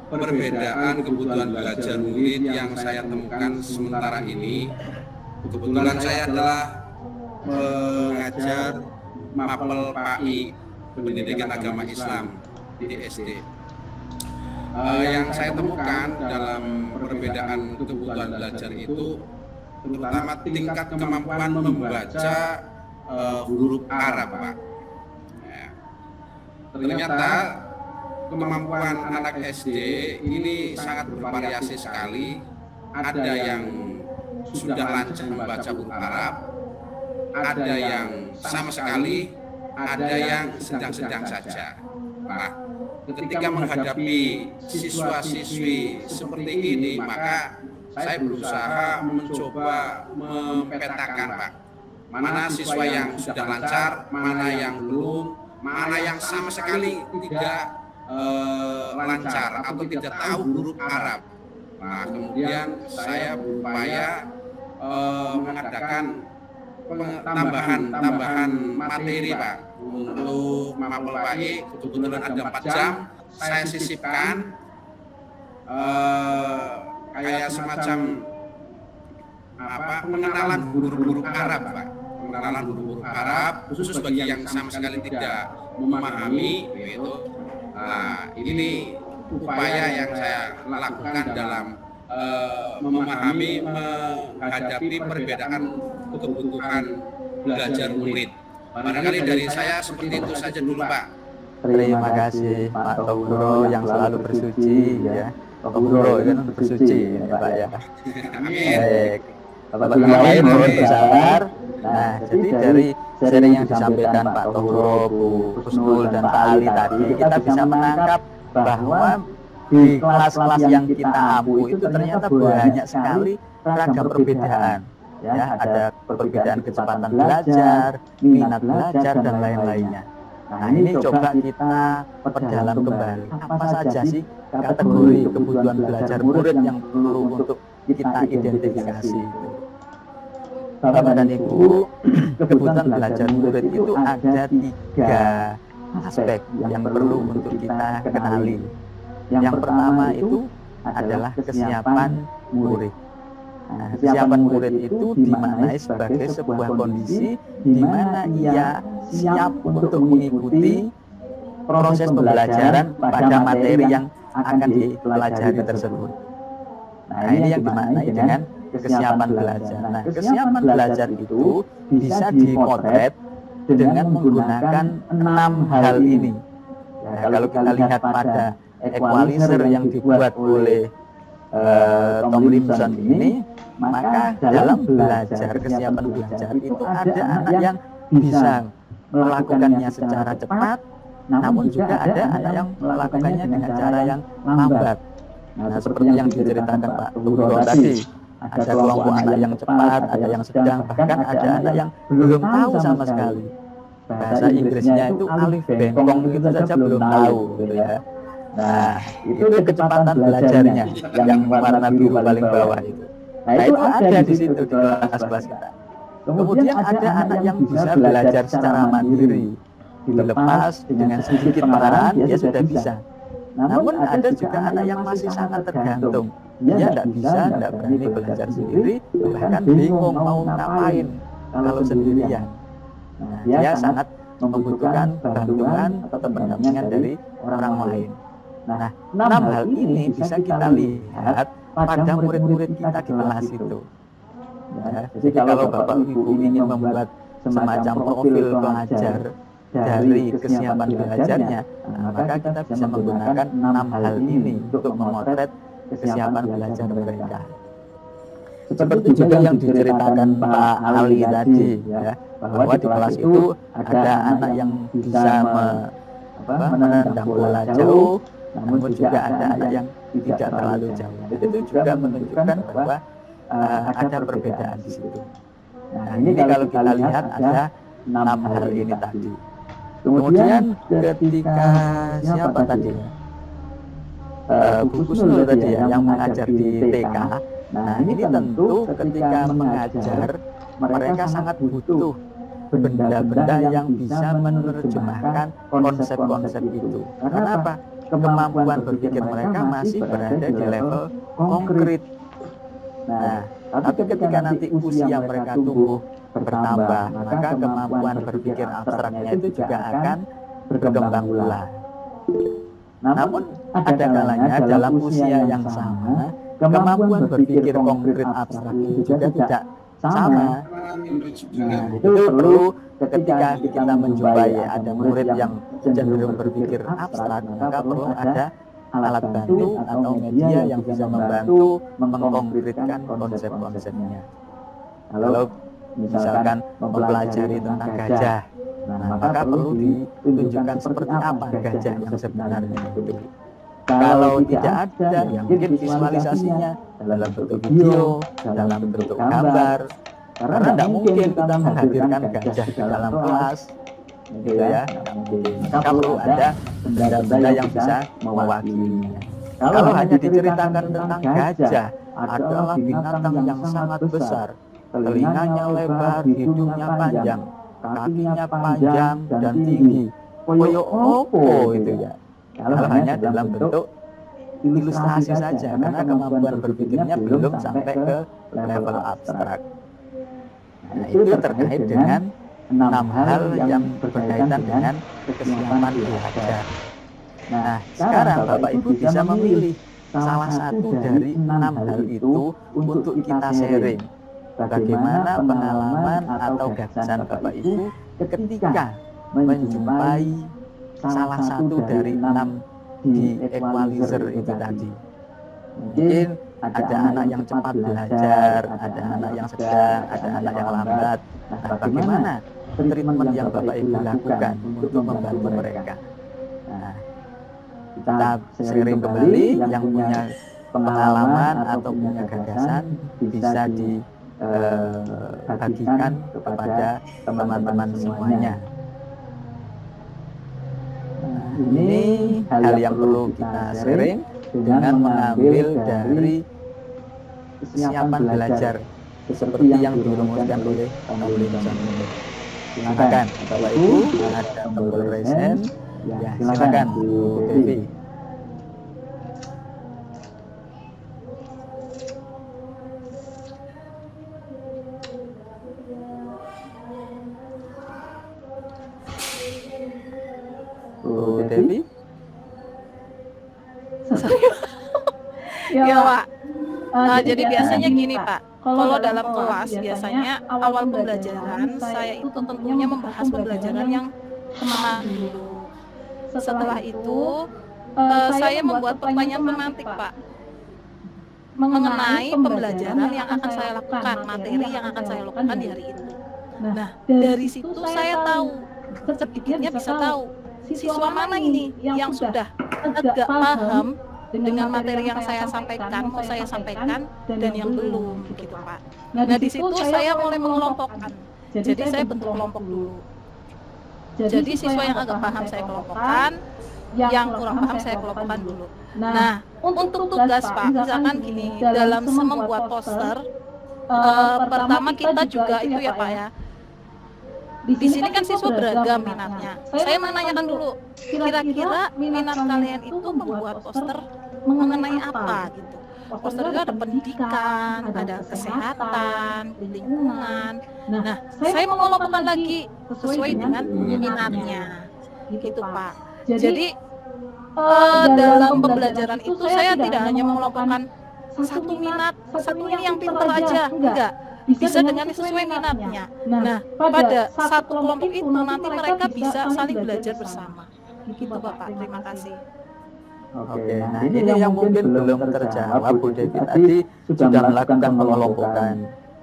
Perbedaan kebutuhan belajar murid yang saya temukan sementara ini, kebetulan saya adalah mengajar mapel PAI Pendidikan Agama Islam di SD. Yang saya temukan dalam perbedaan kebutuhan belajar itu terutama tingkat kemampuan membaca huruf Arab, Pak. Ya. Ternyata kemampuan anak SD ini sangat bervariasi sekali. Ada yang sudah lancar membaca huruf Arab, ada yang sama sekali, ada yang sedang-sedang saja. Pak, ketika menghadapi siswa-siswi seperti ini, maka saya berusaha mencoba mempetakan, Pak, mana siswa yang sudah lancar, mana yang belum, mana yang sama sekali tidak lancar atau tidak tahu huruf Arab. Nah, kemudian saya berupaya mengadakan tambahan materi, Pak, untuk mapel PAI. Kebetulan ada 4 jam, saya sisipkan kayak semacam pengenalan huruf-huruf Arab, Pak. Pengenalan huruf-huruf Arab khusus bagi yang sama sekali tidak memahami, gitu. Nah, ini upaya yang saya lakukan dalam memahami, menghadapi perbedaan kebutuhan belajar murid. Barangkali dari saya seperti itu saja dulu, Pak. Terima kasih Pak Tohuro yang selalu bersuci, ya. Tohuro kan bersuci, ya Pak, ya. Baik. Bapak yang lain mohon bersabar. Nah, jadi dari sharing yang disampaikan Pak Tohuro, Bu Husnul dan Pak Ali tadi, kita bisa menangkap bahwa di kelas-kelas yang kita ampu itu ternyata banyak sekali ragam perbedaan. Ya, ada perbedaan kecepatan belajar, minat belajar dan lain-lainnya. Nah, ini coba kita perdalam kembali. Apa saja sih kategori kebutuhan belajar murid yang perlu untuk kita identifikasi? Bapak dan Ibu, kebutuhan belajar murid itu ada 3 aspek yang perlu untuk kita kenali. Yang pertama itu adalah kesiapan murid. Nah, kesiapan murid itu dimaknai sebagai sebuah kondisi di mana ia siap untuk mengikuti proses pembelajaran pada materi yang akan dipelajari tersebut. Nah, ini yang dimaknai dengan kesiapan belajar. Nah, kesiapan belajar itu bisa dipotret dengan menggunakan 6 hal ini. Nah, kalau kita lihat pada equalizer yang dibuat oleh Tomlinson ini, maka dalam belajar, kesiapan belajar itu ada anak yang bisa melakukannya secara cepat, namun juga ada anak yang melakukannya dengan cara yang lambat. Nah, seperti yang diceritakan Pak Tohuro tadi, ada kelompok anak yang cepat, ada yang sedang, bahkan ada anak yang belum tahu sama sekali. Bahasa Inggrisnya itu alif bengkong itu saja belum tahu, gitu ya. Nah, itu kecepatan belajarnya yang warna biru paling bawah itu. Nah, itu ada di situ di kelas-kelas kita. Kemudian ada anak yang bisa belajar secara mandiri, dilepas dengan sedikit marahan dia sudah bisa. Namun ada juga anak yang masih sangat tergantung. Dia tidak bisa, tidak berani belajar sendiri, bahkan bingung mau ngapain kalau sendirian. Nah, dia sangat membutuhkan bantuan atau pendampingan dari orang lain. Nah, 6 hal ini bisa kita lihat pada murid-murid kita di kelas itu. Ya, jadi kalau Bapak Ibu ingin membuat semacam profil pelajar dari kesiapan belajarnya, maka kita bisa menggunakan 6 hal ini untuk memotret kesiapan belajar mereka. Seperti juga yang diceritakan Pak Ali tadi, ya, bahwa di kelas itu ada anak yang bisa menendang bola jauh, namun juga ada anak yang tidak terlalu jauh. Itu juga menunjukkan bahwa ada perbedaan di situ. Nah, ini kalau kita lihat ada 6 hal ini tadi. Kemudian ketika siapa tadi? Bu Kusnul tadi ya, yang mengajar di TK. Nah, ini tentu ketika mengajar mereka sangat butuh benda-benda yang bisa menerjemahkan konsep-konsep itu. Karena apa? Kemampuan berpikir mereka masih berada di level konkret. Nah, tapi ketika nanti usia mereka tumbuh bertambah, maka kemampuan berpikir abstraknya itu juga akan berkembang pula. Namun ada kalanya dalam usia yang sama, kemampuan berpikir konkret abstrak itu juga tidak sama. Nah, itu perlu ketika kita menjumpai ada murid yang cenderung berpikir abstrak, maka perlu ada alat bantu atau media yang bisa membantu mengkonkretkan konsep-konsepnya. Kalau misalkan mempelajari tentang gajah, nah, maka perlu ditunjukkan seperti apa gajah yang sebenarnya itu. Kalau tidak ada, ya mungkin visualisasinya dalam bentuk video, dalam bentuk gambar. Karena tidak mungkin kita menghadirkan gajah di dalam kelas, gitu ya. Maka perlu ada benda-benda yang bisa mewakilinya. Kalau hanya diceritakan tentang gajah, adalah binatang yang sangat besar, telinganya lebar, hidungnya panjang, kakinya panjang dan tinggi. Koyo opo itu ya. Kalau hanya dalam bentuk ilustrasi saja, karena kemampuan berpikirnya belum sampai ke level abstrak. Nah, itu terkait dengan 6 hal yang berkaitan dengan kesiapan belajar. Nah, sekarang Bapak Ibu bisa memilih salah satu dari 6 hal itu untuk kita sharing. Bagaimana pengalaman atau gagasan Bapak Ibu ketika menjumpai salah satu dari 6 di equalizer itu tadi. Mungkin ada anak yang cepat belajar, ada anak yang sedang, ada anak yang lambat. Nah, bagaimana treatment yang Bapak Ibu lakukan untuk membantu mereka? Nah, kita sharing kembali yang punya pengalaman atau punya gagasan bisa dibagikan kepada teman-teman semuanya. Ini hal yang perlu kita sharing dengan mengambil dari kesiapan belajar seperti yang dirumuskan oleh Pauline Samuel. Silakan Bapak Ibu, ada tombol raise hand. Ya, silakan Bu Devi. Bu Devi? Ya Pak. Jadi biasanya gini Pak, kalau dalam kelas biasanya awal pembelajaran saya itu tentunya membahas pembelajaran yang kemana dulu. Setelah itu saya membuat pertanyaan pemantik Pak, mengenai pembelajaran yang akan saya lakukan, materi yang akan saya lakukan di hari itu. Nah, dari situ saya tahu, sedikitnya bisa tahu siswa mana ini yang sudah agak paham dengan materi yang saya sampaikan, mau saya sampaikan, dan yang belum, gitu Pak. Nah, di situ saya mulai mengelompokkan. Jadi saya bentuk kelompok dulu. Jadi siswa yang agak paham saya kelompokkan, yang kurang paham saya kelompokkan dulu. Nah, untuk tugas Pak, misalkan gini, dalam membuat poster, pertama kita juga itu ya Pak ya, di sini kan siswa beragam minatnya. Saya menanyakan dulu, kira-kira minat kalian itu membuat poster mengenai apa gitu. Poster itu ada pendidikan, ada kesehatan, lingkungan. Nah, saya mengelompokkan lagi sesuai dengan minatnya, gitu Pak. Jadi Dalam pembelajaran itu saya tidak hanya mengelompokkan satu minat, satu ini yang pintar aja, enggak. Bisa dengan sesuai minatnya. Nah, pada satu kelompok itu nanti mereka bisa saling belajar bersama. Gitu Bapak, terima kasih. Oke, nah ini yang mungkin belum terjawab Bu Devi tadi sudah melakukan pengelompokan.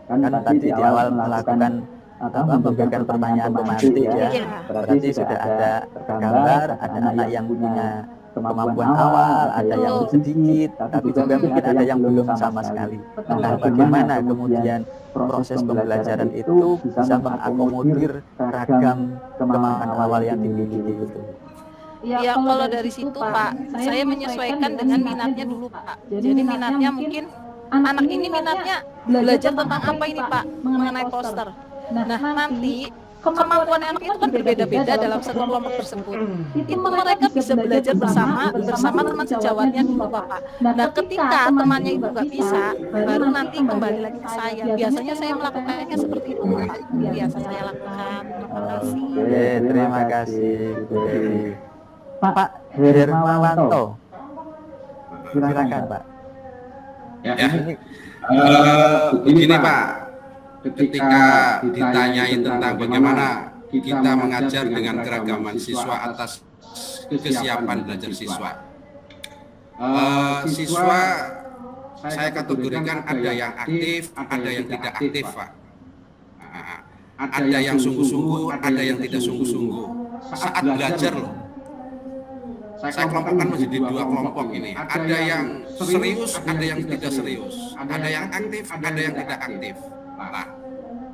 Kan tadi di awal melakukan memberikan pertanyaan pemantik ya. Berarti sudah ada gambar, ada anak yang punya kemampuan awal, ada yang sedikit, tapi juga mungkin ada yang belum sama sekali. Nah, bagaimana kemudian proses pembelajaran itu bisa mengakomodir ragam kemampuan awal yang dimiliki itu? Ya kalau dari situ Pak, saya menyesuaikan dengan minatnya dulu Pak. Jadi minatnya mungkin anak ini minatnya belajar tentang apa ini Pak, mengenai poster. Nah nanti kemampuan anak itu kan berbeda-beda dalam satu kelompok tersebut. Itu mereka bisa belajar bersama teman sejawatnya dulu Bapak. Nah ketika temannya itu nggak bisa, baru nanti kembali lagi ke saya. Biasanya saya melakukannya seperti itu Pak. Biasa saya lakukan. Terima kasih. Oke, terima kasih Bu Devi. Pak Hermawanto, silakan Pak. Ya. Begini Pak, ketika ditanyain tentang bagaimana kita mengajar dengan keragaman siswa atas kesiapan belajar siswa. Siswa saya kategorikan ada yang aktif, ada yang tidak aktif Pak. Ada yang sungguh-sungguh, ada yang tidak sungguh-sungguh. Saat belajar loh. Saya kelompokkan menjadi dua kelompok ini. Ada yang serius, ada yang tidak serius. Ada yang aktif, ada yang tidak aktif. Nah,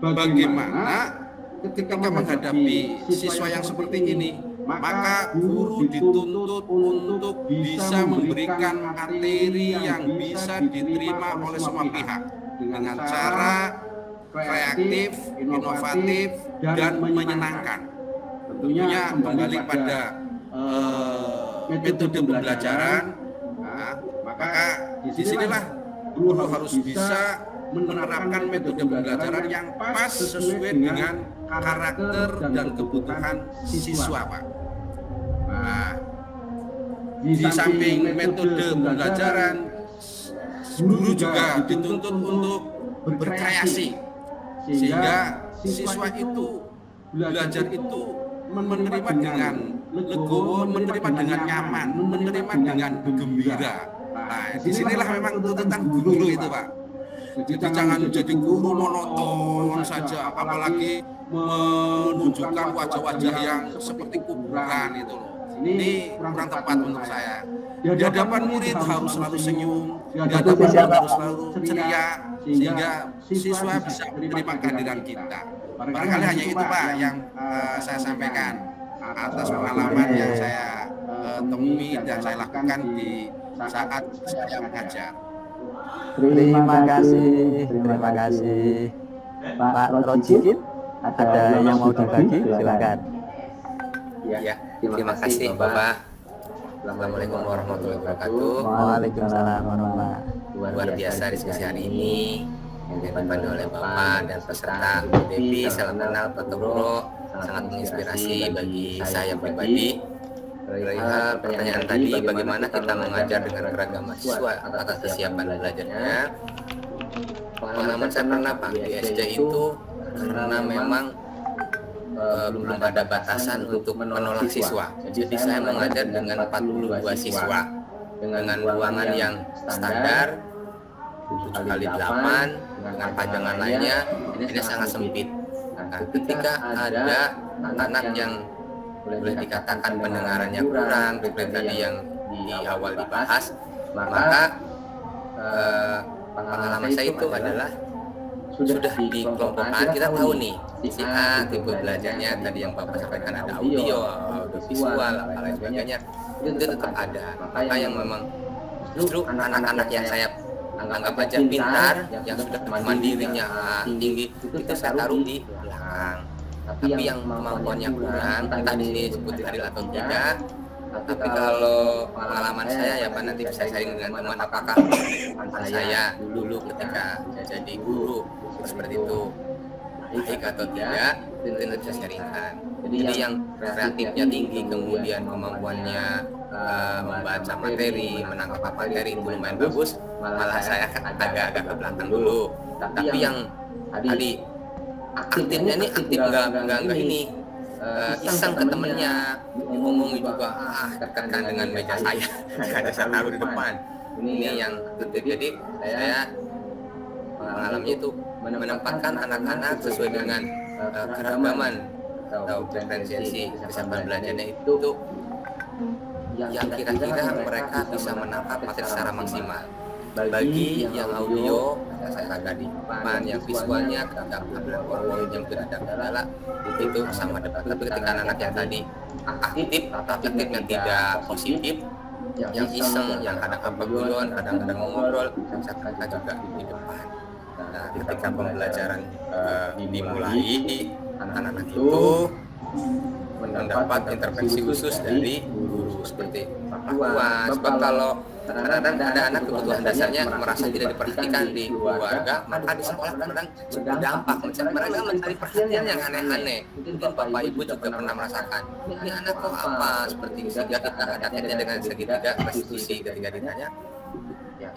bagaimana ketika menghadapi siswa yang seperti ini, maka guru dituntut untuk bisa memberikan materi yang bisa diterima oleh semua pihak dengan cara kreatif, inovatif, dan menyenangkan. Tentunya kembali pada metode pembelajaran. Nah, maka disinilah guru harus bisa menerapkan metode pembelajaran yang pas sesuai dengan karakter dan kebutuhan siswa Pak. Nah, di samping metode pembelajaran, guru juga dituntut untuk berkreasi sehingga siswa itu belajar itu menerima dengan legowo, menerima dengan nyaman, menerima dengan gembira. Nah, disinilah memang tuntutan guru itu Pak. Jadi jangan jadi guru monoton saja, apalagi menunjukkan wajah-wajah yang seperti kuburan itu loh. Ini kurang tepat menurut saya. Di hadapan murid harus selalu senyum, di hadapan murid harus selalu ceria, sehingga siswa bisa menerima kehadiran kita. Barangkali hanya itu Pak yang saya sampaikan atas pengalaman yang saya temui dan saya lakukan di saat saya mengajar. Terima kasih Pak Rojikin. Ada yang mau dibagi? Silakan. Ya, terima kasih Bapak. Assalamualaikum warahmatullahi wabarakatuh. Waalaikumsalam warahmatullahi wabarakatuh. Luar biasa diskusi hari ini yang dipandu oleh Bapak dan peserta Bu Devi. Salam kenal Pak Bro, sangat menginspirasi bagi saya pribadi. Perihal pertanyaan tadi, bagaimana kita mengajar dengan keragaman siswa atas kesiapan belajarnya. Pengalaman saya pernah Pak di SD itu karena memang belum ada batasan untuk menolak siswa. Jadi saya mengajar dengan 42 siswa dengan ruangan yang standar 7x8 dengan panjangan lainnya. Ini sangat sempit. Nah, ketika ada anak yang boleh dikatakan pendengarannya kurang, seperti tadi yang di awal dibahas, maka pengalaman saya itu adalah sudah dikelompokkan, kita tahu nih si A tipe belajarnya tadi yang Bapak sampaikan ada audio visual, lain sebagainya, itu tetap ada. Maka yang memang justru anak-anak yang saya anggap aja pintar, yang sudah mandirinya tinggi, itu saya taruh di belakang. Tapi yang kemampuannya kurang, entah di sini disebut adil atau tidak. Tapi kalau pengalaman saya ya Pak, nanti bisa sharing dengan teman apakah saya dulu ketika jadi guru seperti itu baik atau tidak, itu bisa sharingkan. Jadi yang kreatifnya tinggi, kemudian kemampuannya membaca materi, menangkap materi itu lumayan bagus, malah saya agak ke belakang dulu. Tapi yang tadi aktifnya ini aktif nggak ini iseng ke temennya, ngomong juga tekan dengan meja saya, ada saya taruh di depan. Ini yang jadi saya mengalami itu menempatkan anak-anak sesuai dengan keragaman atau diferensiasi kesabaran belajarnya itu yang kira-kira mereka bisa menangkap materi secara maksimal. Bagi yang audio saya agak di depan, yang visualnya ketika pengambilan PowerPoint yang tidak ada kendala itu sama depan. Tapi ketika anak yang tadi aktif tapi aktifnya tidak positif, yang iseng, yang kadang-kadang guyon, kadang-kadang ngobrol, saya juga di depan. Nah, ketika pembelajaran dimulai, anak-anak itu mendapat intervensi khusus dari guru seperti Pak Tua. Sebab kalau kadang-kadang ada anak kebutuhan dasarnya merasa tidak diperhatikan di keluarga, maka di sekolah kadang berdampak. Mereka mencari perhatian yang aneh-aneh. Mungkin Bapak Ibu juga pernah merasakan, ini anak kok apa seperti sehingga kita hadapnya dengan segitiga restitusi ketika ditanya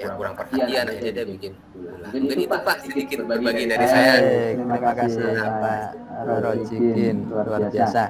ya kurang perhatian aja dia bikin. Mungkin itu Pak sedikit berbagi dari saya. Terima kasih Pak Rojikin, luar biasa.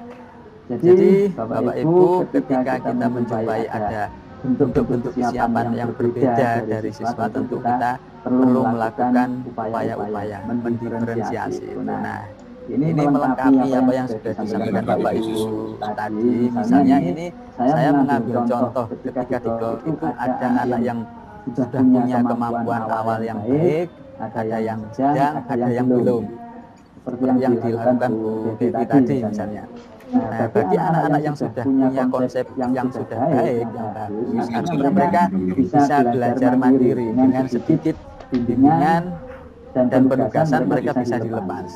Jadi Bapak Ibu, ketika kita menjumpai ada bentuk-bentuk kesiapan yang berbeda dari siswa, tentu kita perlu melakukan upaya-upaya mendiferensiasi. Nah, ini melengkapi apa yang sudah disampaikan Bapak Ibu tadi. Misalnya ini saya mengambil contoh ketika di kelas itu ada anak yang sudah punya kemampuan awal yang baik, ada yang sedang, ada yang belum. Seperti yang dilakukan Bu Devi tadi misalnya. Nah, bagi anak-anak yang sudah punya konsep yang sudah baik, yang bagus, artinya mereka bisa belajar mandiri dengan sedikit bimbingan dan penugasan mereka bisa dilepas.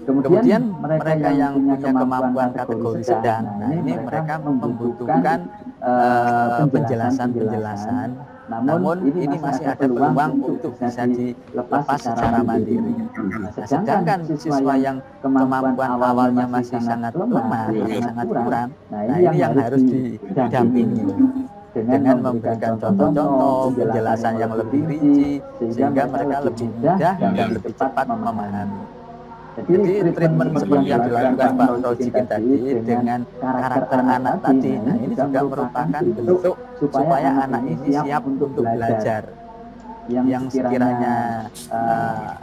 Kemudian mereka yang punya kemampuan kategori sedang, nah ini mereka membutuhkan penjelasan-penjelasan, namun ini masih ada peluang untuk bisa dilepas secara mandiri. Sedangkan siswa yang kemampuan awalnya masih sangat lemah, sangat kurang, nah ini yang harus didampingi dengan memberikan contoh-contoh penjelasan yang lebih rinci sehingga mereka lebih mudah dan lebih cepat memahami. Jadi treatment seperti yang dilakukan Pak Rojikin tadi dengan karakter anak tadi, nah ini juga merupakan bentuk supaya anak ini siap untuk belajar. Yang sekiranya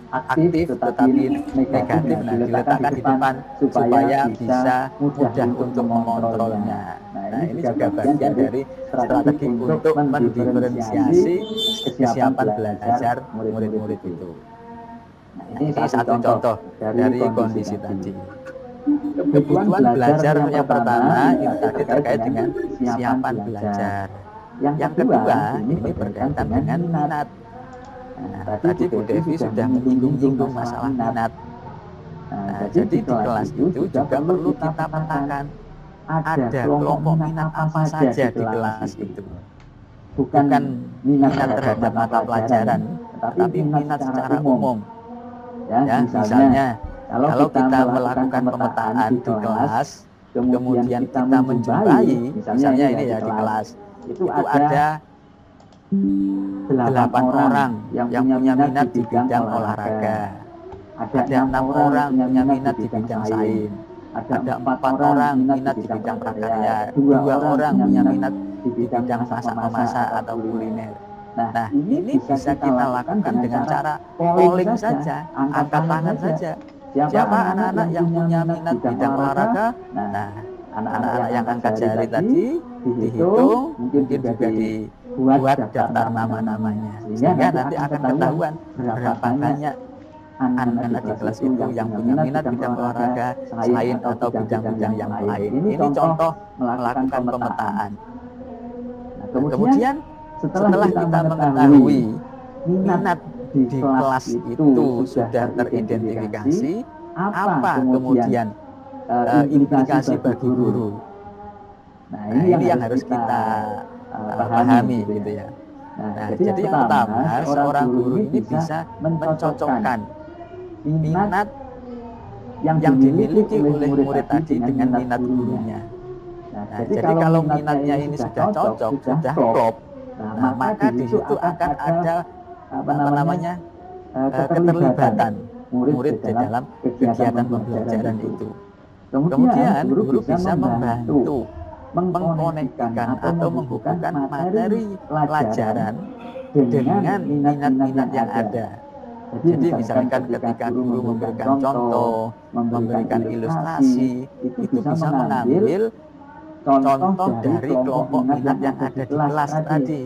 aktif tetapi negatif, nah diletakkan di depan supaya bisa mudah untuk mengontrolnya. Nah ini juga bagian dari strategi untuk mendiferensiasi kesiapan belajar murid-murid itu. Ini satu contoh dari kondisi tadi. Kebutuhan belajar yang pertama ini tadi terkait dengan kesiapan belajar. Yang kedua ini berkaitan dengan minat. Nah, tadi Bu Devi sudah menyinggung masalah minat. Nah, jadi di kelas itu juga perlu kita petakan ada kelompok minat apa saja di kelas itu. Bukan minat terhadap mata pelajaran, tetapi minat secara umum. Ya, misalnya kalau kita melakukan pemetaan di kelas, kemudian kita menjumpai, misalnya ini ya di kelas, itu ada 8 orang yang punya minat di bidang olahraga, ada 6 orang yang punya minat di bidang sains, ada 4 orang minat di bidang prakarya, 2 orang punya minat di bidang masak-memasak atau kuliner. Nah, ini bisa kita lakukan dengan cara polling saja, angkat tangan saja. Siapa anak-anak yang punya minat bidang olahraga? Nah, anak-anak yang angkat jari tadi dihitung, mungkin juga dibuat daftar nama-namanya. Sehingga nanti akan ketahuan berapa banyak anak-anak di kelas itu yang punya minat bidang olahraga selain atau bidang-bidang yang lain. Ini contoh melakukan pemetaan. Nah, kemudian setelah kita mengetahui minat di kelas itu sudah teridentifikasi, apa kemudian implikasi bagi guru? Nah, ini yang harus kita pahami gitu ya. Nah, jadi yang pertama, seorang guru ini bisa mencocokkan minat yang dimiliki oleh murid tadi dengan minat gurunya. Nah, jadi kalau minatnya ini sudah cocok, sudah klop, nah maka di situ akan ada keterlibatan murid di dalam kegiatan pembelajaran itu. Kemudian guru bisa membantu mengkonektikan atau menghubungkan materi pelajaran dengan minat-minat yang ada. Jadi misalkan ketika guru memberikan contoh, memberikan ilustrasi, itu bisa mengambil contoh dari kelompok minat yang ada di kelas tadi.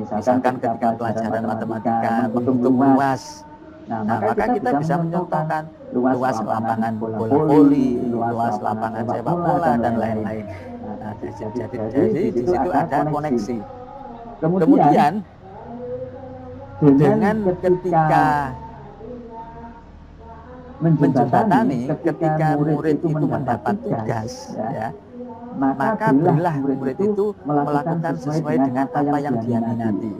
Misalkan ketika pelajaran matematika menghitung luas, nah maka kita bisa mencontohkan luas lapangan bola voli, luas lapangan sepak bola dan lain-lain. Nah, jadi di situ ada koneksi. Kemudian dengan ketika menjembatani, ketika murid itu mendapat tugas, ya, maka berilah murid itu melakukan sesuai dengan apa yang dia minati.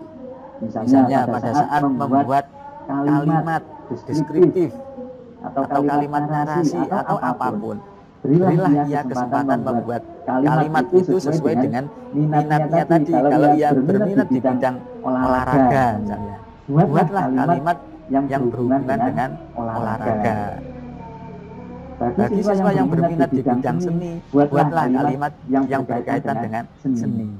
Misalnya pada saat membuat kalimat deskriptif atau kalimat narasi atau apapun, berilah ia kesempatan membuat kalimat itu sesuai dengan minatnya tadi. Kalau ia berminat di bidang olahraga misalnya, buatlah kalimat yang berhubungan dengan olahraga. Bagi siswa yang berminat di bidang seni, buatlah kalimat yang berkaitan dengan seni.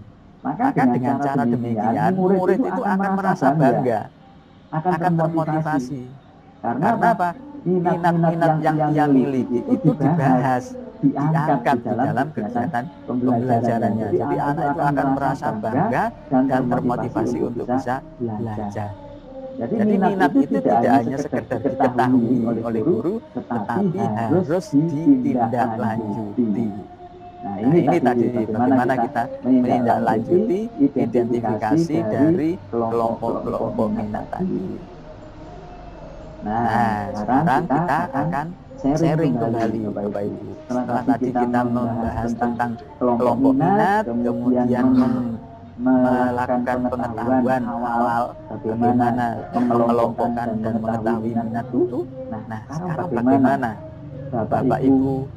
Maka dengan cara demikian, murid itu akan merasa bangga, akan termotivasi. Karena apa? Minat-minat yang ia miliki itu dibahas, diangkat di dalam kegiatan pembelajarannya. Jadi anak itu akan merasa bangga dan termotivasi untuk bisa belajar. Jadi minat itu tidak hanya sekedar diketahui oleh guru, tetapi harus ditindaklanjuti. Nah ini tadi bagaimana kita menindaklanjuti identifikasi dari kelompok-kelompok minat tadi. Nah sekarang kita akan sharing kembali Bapak Ibu. Setelah tadi kita membahas tentang kelompok minat, kemudian melakukan pengetahuan awal bagaimana mengelompokkan dan mengetahui minat itu. Nah sekarang bagaimana Bapak Ibu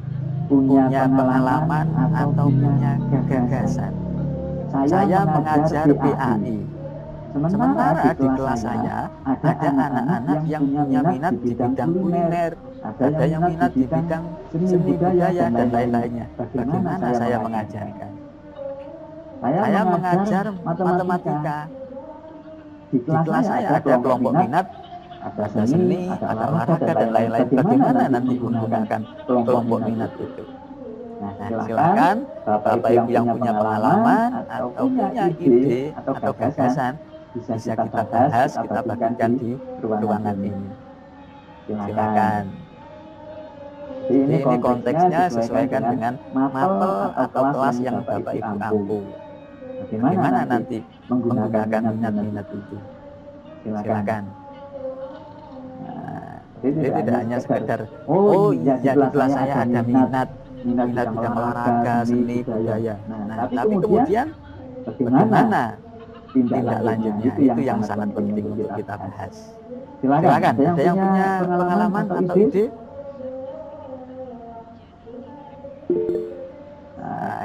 punya pengalaman atau punya gagasan? Saya mengajar PAI, sementara di kelas saya ada anak-anak yang punya minat di bidang kuliner, ada yang minat di bidang seni budaya dan lain-lainnya. Bagaimana saya mengajarkan? Saya mengajar matematika. Di kelas saya ada kelompok minat, ada seni, ada olahraga dan lain-lain. Bagaimana nanti menggunakan kelompok minat itu? Nah, silakan Bapak Ibu yang punya pengalaman atau punya ide atau gagasan bisa kita bahas, kita bagikan di ruangan ini. Silakan. Ini konteksnya sesuaikan dengan mapel atau kelas yang Bapak Ibu ampu. Bagaimana nanti menggunakan minat-minat itu? Silakan. Nah, jadi tidak hanya sekedar iya di kelas saya ada minat bidang olahraga, seni, budaya. Nah, tapi kemudian bagaimana tindak lanjutnya? Itu yang sangat penting untuk kita bahas. Silakan. Ada yang punya pengalaman atau ide?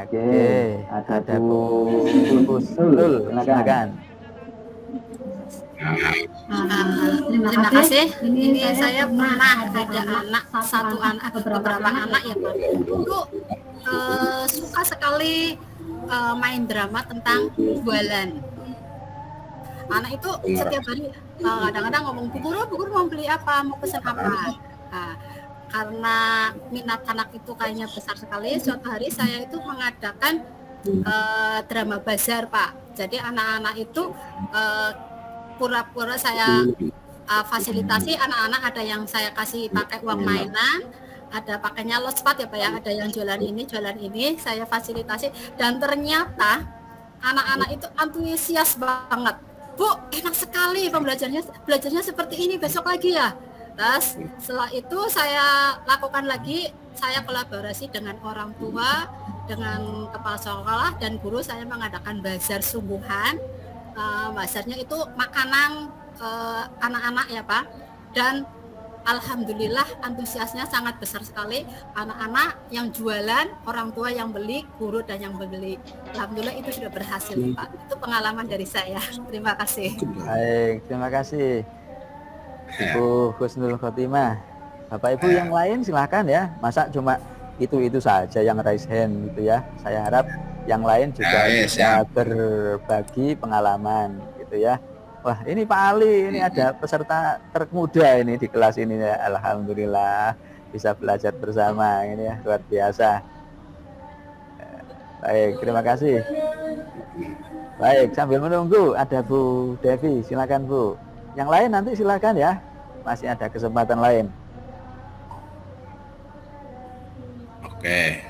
Oke, ada Bu Sul, silakan. Terima kasih. Ini saya pernah ada beberapa anak ya Pak. Itu suka sekali main drama tentang jualan. Anak itu setiap hari kadang-kadang ngomong, Bu guru mau beli apa, mau pesan apa. Nah, karena minat anak itu kayaknya besar sekali, suatu hari saya itu mengadakan drama bazar Pak. Jadi anak-anak itu pura-pura saya fasilitasi anak-anak, ada yang saya kasih pakai uang mainan, ada pakainya lospat ya Pak ya, ada yang jualan ini, saya fasilitasi dan ternyata anak-anak itu antusias banget. Bu, enak sekali belajarnya seperti ini, besok lagi ya. Terus setelah itu saya lakukan lagi, saya kolaborasi dengan orang tua, dengan kepala sekolah dan guru, saya mengadakan bazar sungguhan. Bazarnya itu makanan anak-anak ya Pak, dan alhamdulillah antusiasnya sangat besar sekali, anak-anak yang jualan, orang tua yang beli, guru dan yang beli. Alhamdulillah itu sudah berhasil Pak. Itu pengalaman dari saya. Terima kasih. Baik, terima kasih Ibu Husnul Khotimah. Bapak Ibu yang lain silahkan ya. Masa cuma itu saja yang raise hand gitu ya. Saya harap yang lain juga bisa berbagi pengalaman gitu ya. Wah, ini Pak Ali, ini ada peserta termuda ini di kelas ini ya. Alhamdulillah bisa belajar bersama ini ya, luar biasa. Baik, terima kasih. Baik, sambil menunggu ada Bu Devi, silakan Bu. Yang lain nanti silakan ya. Masih ada kesempatan lain. Oke.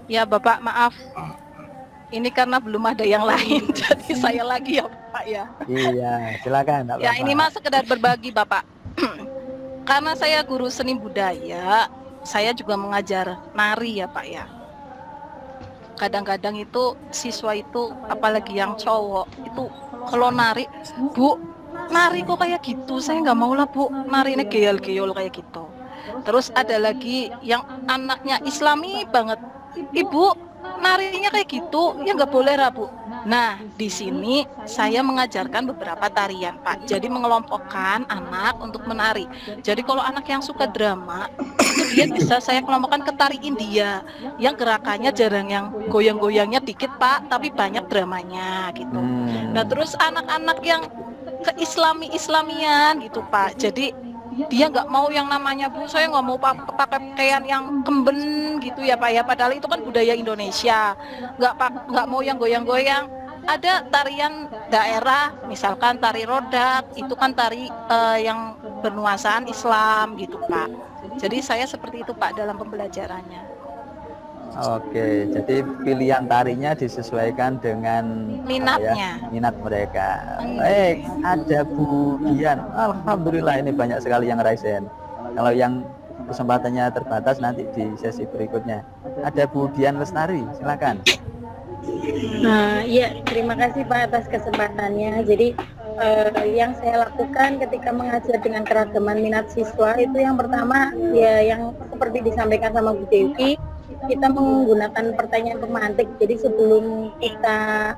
Ya Bapak, maaf. Ini karena belum ada yang lain, jadi saya lagi ya Pak ya. Iya, silakan. Ya ini mah sekedar berbagi Bapak. Karena saya guru seni budaya, saya juga mengajar nari ya Pak ya. Kadang-kadang itu siswa itu, apalagi yang cowok, itu kalau nari, Bu, nari kok kayak gitu, saya nggak mau lah Bu, nari ini geyol-geyol kayak gitu. Terus ada lagi yang anaknya Islami banget, Ibu narinya kayak gitu, ya nggak boleh lah Bu. Nah di sini saya mengajarkan beberapa tarian Pak. Jadi mengelompokkan anak untuk menari. Jadi kalau anak yang suka drama itu dia bisa saya kelompokkan ke tari India yang gerakannya jarang yang goyang-goyangnya dikit Pak, tapi banyak dramanya gitu. Nah terus anak-anak yang ke Islamian gitu Pak. Jadi dia nggak mau yang namanya Bu, saya nggak mau pakai pakaian yang kemben gitu ya Pak ya, padahal itu kan budaya Indonesia. Nggak mau yang goyang-goyang. Ada tarian daerah, misalkan tari rodak, itu kan tari yang bernuansa Islam gitu Pak. Jadi saya seperti itu Pak dalam pembelajarannya. Oke, jadi pilihan tarinya disesuaikan dengan minatnya, minat mereka. Baik, ada Bu Dian. Alhamdulillah ini banyak sekali yang raise hand. Kalau yang kesempatannya terbatas nanti di sesi berikutnya. Ada Bu Dian Lestari, silakan. Ya, terima kasih Pak atas kesempatannya. Jadi yang saya lakukan ketika mengajar dengan keragaman minat siswa itu yang pertama ya yang seperti disampaikan sama Bu Devi, kita menggunakan pertanyaan pemantik. Jadi sebelum kita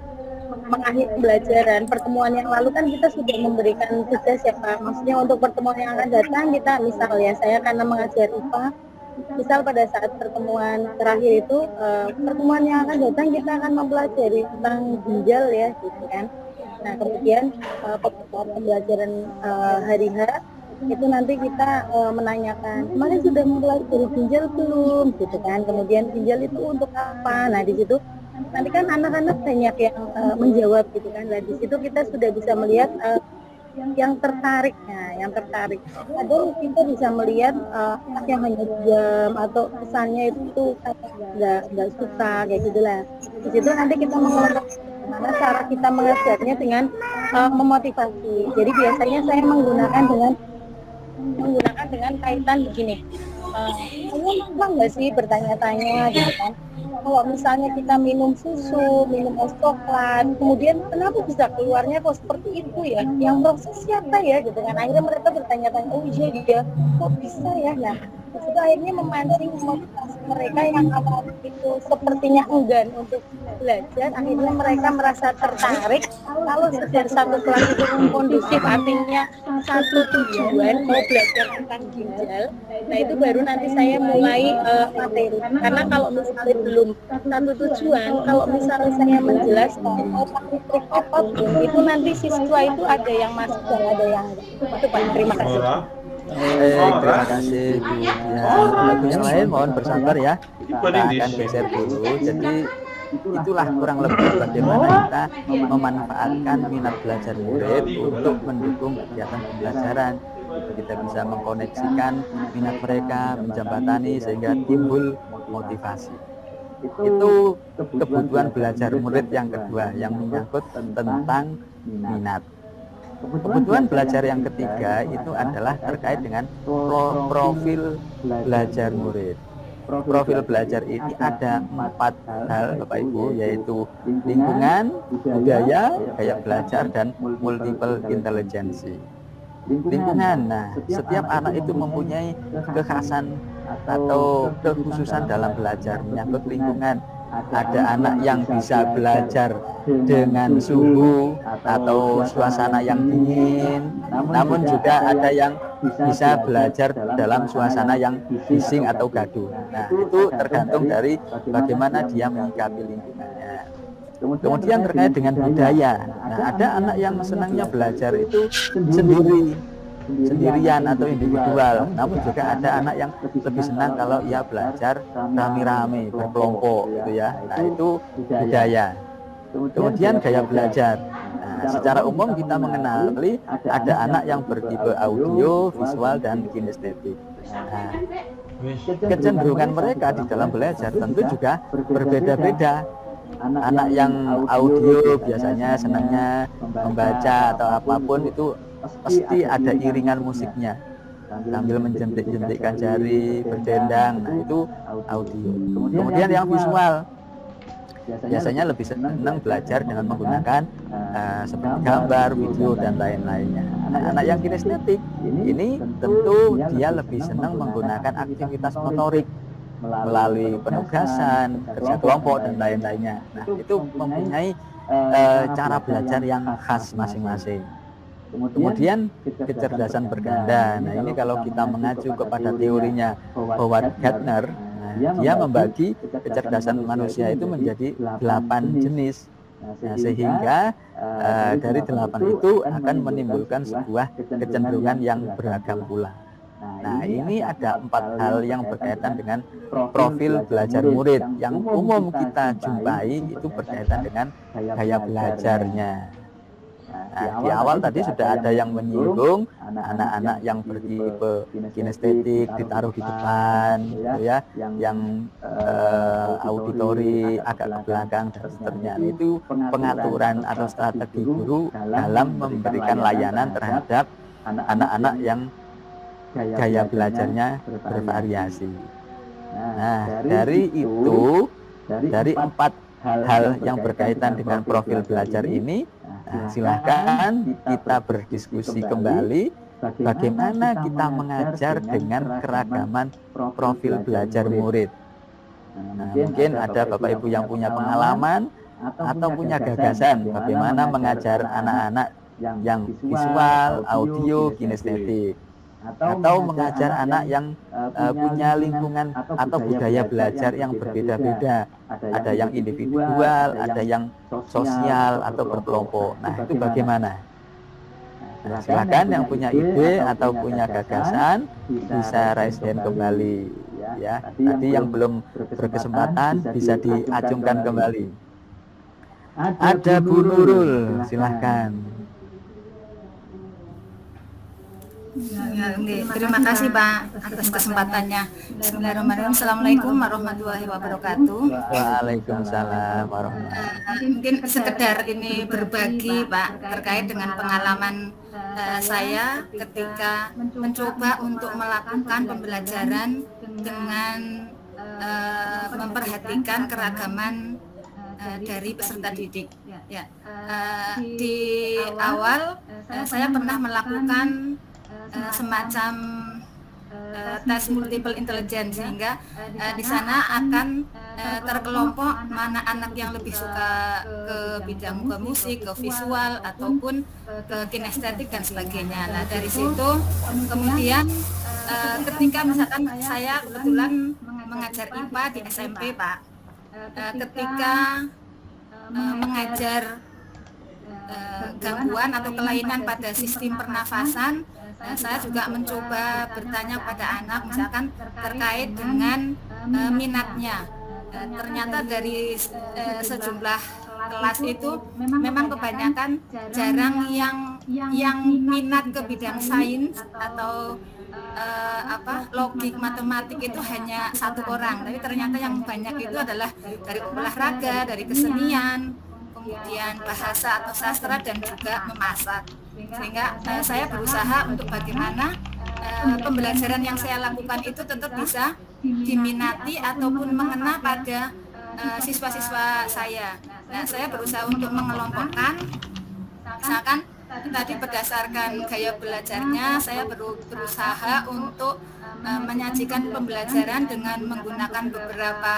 mengakhiri pembelajaran pertemuan yang lalu kan kita sudah memberikan tugas ya Pak. Maksudnya untuk pertemuan yang akan datang kita misal ya saya karena mengajar IPA, misal pada saat pertemuan terakhir itu pertemuan yang akan datang kita akan mempelajari tentang ginjal ya gitu kan. Nah kemudian pembelajaran hari H itu nanti kita menanyakan kemarin sudah mempelajari ginjal belum gitu kan, kemudian ginjal itu untuk apa. Nah di situ nanti kan anak-anak banyak yang menjawab gitu kan. Nah di situ kita sudah bisa melihat yang tertariknya, yang tertarik. Ada kita bisa melihat yang hanya jam atau pesannya itu nggak suka kayak gitulah. Di situ nanti kita mengelola bagaimana cara kita mengajarnya dengan memotivasi. Jadi biasanya saya menggunakan dengan kaitan begini. Kamu mampu nggak sih bertanya-tanya gitu kan? Kalau misalnya kita minum susu, minum es coklat, kemudian kenapa bisa keluarnya kok seperti itu ya? Yang proses siapa ya gitu kan? Akhirnya mereka bertanya-tanya, oh iya dia kok bisa ya? Nah itu akhirnya memancing motivasi mereka yang awal itu sepertinya enggan untuk belajar, akhirnya mereka merasa tertarik. Kalau sejak satu kelas itu kondusif, artinya satu tujuan mau belajar tentang ginjal, nah itu baru nanti saya mulai materi. Karena kalau misalnya belum satu tujuan, kalau misalnya saya menjelaskan mau pakai trik apapun, itu nanti siswa itu ada yang masuk dan ada yang enggak. Itu Pak, terima kasih. Baik, terima kasih Bu Dian. Yang lain mohon bersabar ya. Kita akan geser dulu. Jadi itulah kurang lebih bagaimana kita memanfaatkan minat belajar murid untuk mendukung kegiatan pembelajaran. Kita bisa mengkoneksikan minat mereka, menjembatani sehingga timbul motivasi. Itu kebutuhan belajar murid yang kedua yang menyangkut tentang minat. Kebutuhan belajar yang ketiga itu adalah terkait dengan profil belajar murid. profil belajar ini ada 4 hal Bapak Ibu, yaitu lingkungan, budaya, gaya belajar, dan multiple intelligence. Lingkungan, nah setiap anak itu mempunyai kekhasan atau kekhususan dalam belajar menyangkut lingkungan. Ada anak yang bisa belajar dengan suhu atau suasana yang dingin, namun juga ada yang bisa belajar dalam suasana yang bising atau gaduh. Nah, itu tergantung dari bagaimana dia menyikapi lingkungannya. Kemudian terkait dengan budaya, nah ada anak yang senangnya belajar itu sendirian atau individual, namun juga ada anak yang lebih senang kalau ia belajar rame-rame, berkelompok gitu ya. Nah, itu budaya. Kemudian gaya belajar. Nah, secara umum kita mengenali ada anak yang bertipe audio, visual, dan kinestetik. Nah, kecenderungan mereka di dalam belajar tentu juga berbeda-beda. Anak yang audio biasanya senangnya membaca atau apapun itu pasti ada iringan musiknya sambil menjentik-jentikkan jari, berdendang. Nah, itu audio. Kemudian yang visual biasanya lebih senang belajar dengan menggunakan seperti gambar, video, dan lain-lainnya. Nah, anak yang kinestetik ini tentu dia lebih senang menggunakan aktivitas motorik melalui penugasan, kerja kelompok, dan lain-lainnya. Nah, itu mempunyai cara belajar yang khas masing-masing. Kemudian kecerdasan berganda. Nah, ini kalau kita mengacu kepada teorinya Howard Gardner, nah, dia membagi kecerdasan manusia itu menjadi 8 jenis. Nah, sehingga dari 8 itu akan menimbulkan sebuah kecenderungan yang beragam pula. Nah, ini ada 4 hal yang berkaitan dengan profil belajar murid. Yang umum kita jumpai itu berkaitan dengan gaya belajarnya. Nah, di awal tadi sudah ada yang menyinggung anak-anak yang bertipe kinestetik ditaruh di depan, gitu ya, yang auditori agak ke belakang, dan seterusnya. Itu pengaturan atau strategi guru dalam memberikan layanan terhadap anak-anak yang gaya belajarnya bervariasi. Nah, dari itu, dari 4 hal yang berkaitan dengan profil belajar ini, nah, silahkan kita berdiskusi kembali bagaimana kita mengajar dengan keragaman profil belajar murid. Nah, mungkin ada Bapak Ibu yang punya pengalaman atau punya gagasan bagaimana mengajar anak-anak yang visual, audio, kinestetik, atau mengajar anak yang punya lingkungan atau budaya belajar yang berbeda-beda. Ada yang individual, ada yang sosial atau berkelompok. Nah, itu bagaimana? Nah, silakan yang punya ide atau punya gagasan bisa raise hand kembali ya. Tadi yang belum berkesempatan bisa diacungkan kembali. Ada Bu Nurul, silahkan. Ya, terima kasih Pak atas kesempatannya. Bismillahirrahmanirrahim. Assalamualaikum warahmatullahi wabarakatuh. Waalaikumsalam warahmatullahi wabarakatuh. Mungkin sekedar ini berbagi Pak terkait dengan pengalaman saya ketika mencoba untuk melakukan pembelajaran dengan memperhatikan keragaman dari peserta didik. Ya, di awal saya pernah melakukan semacam tes multiple intelligence, sehingga di sana akan terkelompok mana anak yang lebih suka ke bidang musik, ke visual, ataupun ke kinestetik dan sebagainya. Nah, dari situ kemudian ketika misalkan saya kebetulan mengajar IPA di SMP Pak, ketika mengajar gangguan atau kelainan pada sistem pernafasan, saya juga mencoba bertanya pada anak misalkan terkait dengan minatnya. Ternyata dari sejumlah kelas itu memang kebanyakan jarang yang minat ke bidang sains atau logik matematik itu hanya 1 orang, tapi ternyata yang banyak itu adalah dari olahraga, dari kesenian, kemudian bahasa atau sastra, dan juga memasak. Sehingga saya berusaha untuk bagaimana pembelajaran yang saya lakukan itu tetap bisa diminati ataupun mengena pada siswa-siswa saya. Nah, saya berusaha untuk mengelompokkan, misalkan tadi berdasarkan gaya belajarnya, saya berusaha untuk menyajikan pembelajaran dengan menggunakan beberapa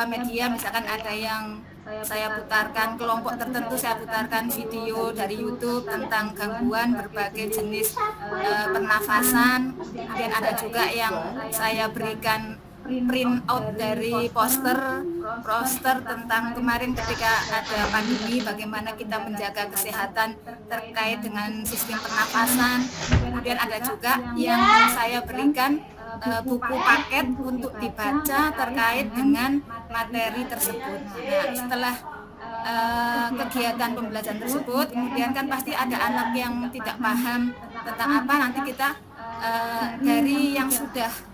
media. Misalkan ada yang saya putarkan kelompok tertentu, saya putarkan video dari YouTube tentang gangguan berbagai jenis pernafasan. Kemudian ada juga yang saya berikan print out dari poster tentang kemarin ketika ada pandemi, bagaimana kita menjaga kesehatan terkait dengan sistem pernafasan. Kemudian ada juga yang saya berikan buku paket untuk dibaca terkait dengan materi tersebut. Nah, setelah kegiatan pembelajaran tersebut, kemudian kan pasti ada anak yang tidak paham tentang apa, nanti kita dari yang sudah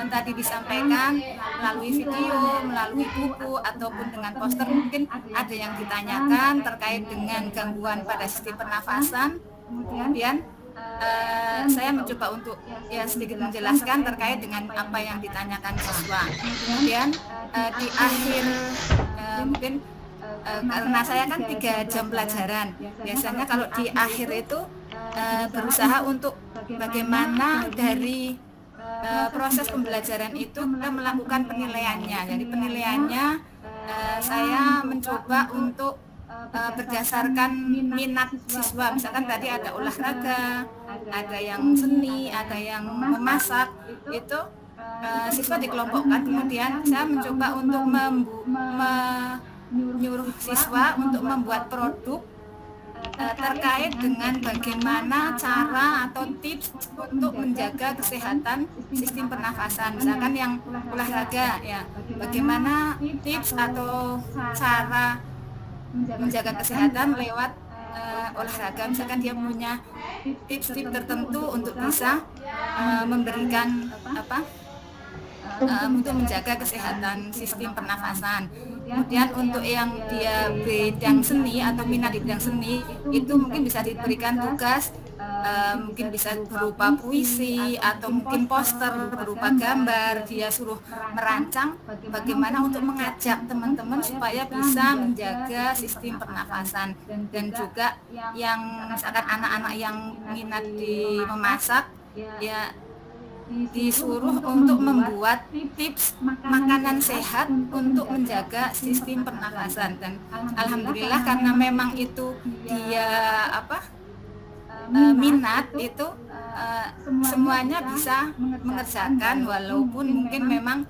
tadi disampaikan melalui video, melalui buku ataupun dengan poster, mungkin ada yang ditanyakan terkait dengan gangguan pada sistem pernafasan. Kemudian saya mencoba untuk sedikit menjelaskan terkait dengan apa yang ditanyakan siswa. Kemudian di akhir mungkin karena saya kan 3 jam pelajaran, biasanya kalau di akhir itu berusaha untuk bagaimana dari proses pembelajaran itu kita melakukan penilaiannya. Jadi penilaiannya saya mencoba untuk berdasarkan minat siswa. Misalkan tadi ada olahraga, ada yang seni, ada yang memasak, itu siswa dikelompokkan. Kemudian saya mencoba untuk menyuruh siswa untuk membuat produk terkait dengan bagaimana cara atau tips untuk menjaga kesehatan sistem pernafasan. Misalkan yang olahraga, ya, bagaimana tips atau cara menjaga kesehatan lewat olahraga. Misalkan dia punya tips-tips tertentu untuk bisa memberikan untuk menjaga kesehatan sistem pernafasan. Kemudian untuk yang dia bidang seni atau minat di bidang seni, itu mungkin bisa diberikan tugas, mungkin bisa berupa puisi atau mungkin poster berupa gambar. Dia suruh merancang bagaimana untuk mengajak teman-teman supaya bisa menjaga sistem pernafasan. Dan juga yang misalkan anak-anak yang minat di memasak, ya disuruh untuk membuat tips makanan sehat untuk menjaga sistem pernafasan. Dan alhamdulillah karena memang itu dia minat, itu semuanya bisa mengerjakan, walaupun mungkin memang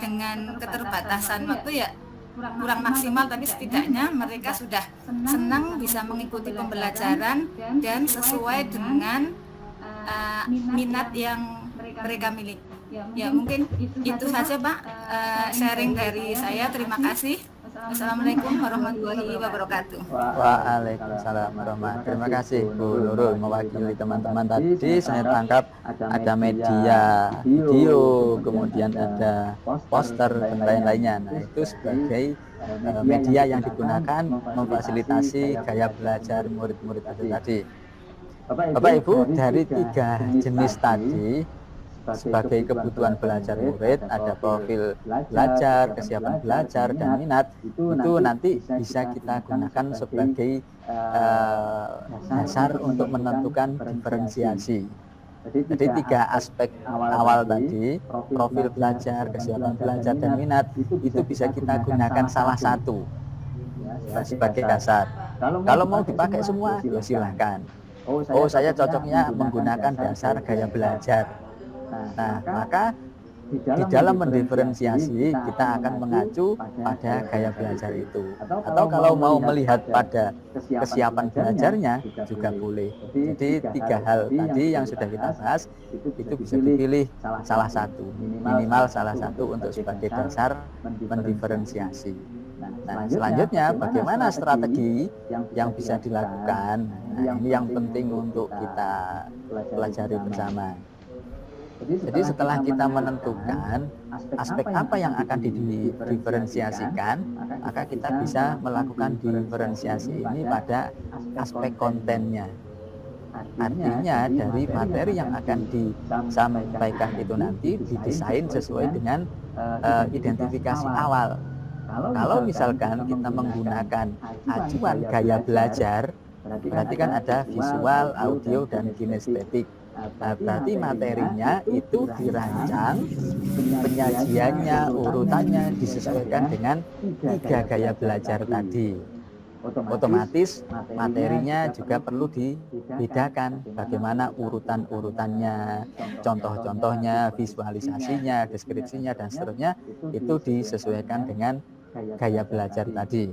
dengan keterbatasan waktu ya kurang maksimal, tapi setidaknya mereka sudah senang bisa mengikuti pembelajaran dan sesuai dengan minat yang mereka miliki. Ya, mungkin itu saja Pak sharing dari saya. Terima kasih. Assalamualaikum warahmatullahi wabarakatuh. Waalaikumsalam warahmatullahi wabarakatuh. Terima kasih Bu Nurul mewakili teman-teman tadi. Saya tangkap ada media video, kemudian ada poster dan lain-lainnya. Nah, itu sebagai media yang digunakan memfasilitasi gaya belajar murid-murid itu tadi. Bapak Ibu, dari 3 jenis tadi sebagai kebutuhan belajar murid, ada profil belajar, kesiapan belajar, dan minat, itu nanti bisa kita gunakan sebagai dasar untuk menentukan diferensiasi. Jadi 3 aspek awal tadi, profil belajar, kesiapan belajar, dan minat, itu bisa kita gunakan salah satu sebagai dasar. Kalau mau dipakai semua, ya silahkan. Oh, saya cocoknya menggunakan dasar gaya belajar. Nah, maka di dalam mendiferensiasi kita akan mengacu pada gaya belajar itu. Atau kalau mau melihat pada kesiapan belajarnya juga boleh. Jadi 3 hal tadi yang sudah kita bahas itu bisa dipilih salah satu, minimal salah satu untuk sebagai dasar mendiferensiasi. Nah, selanjutnya bagaimana strategi yang bisa dilakukan? Nah, ini yang penting untuk kita pelajari bersama. Jadi setelah kita menentukan aspek apa yang akan didiferensiasikan, maka kita bisa melakukan diferensiasi ini pada aspek kontennya. Artinya dari materi yang akan disampaikan itu nanti didesain sesuai dengan identifikasi awal. Kalau misalkan kita menggunakan acuan gaya belajar, berarti kan ada visual, audio, dan kinestetik. Nah, berarti materinya itu dirancang, penyajiannya, urutannya disesuaikan dengan 3 gaya belajar tadi. Otomatis materinya juga perlu dibedakan, bagaimana urutan-urutannya, contoh-contohnya, visualisasinya, deskripsinya, dan seterusnya itu disesuaikan dengan gaya belajar tadi.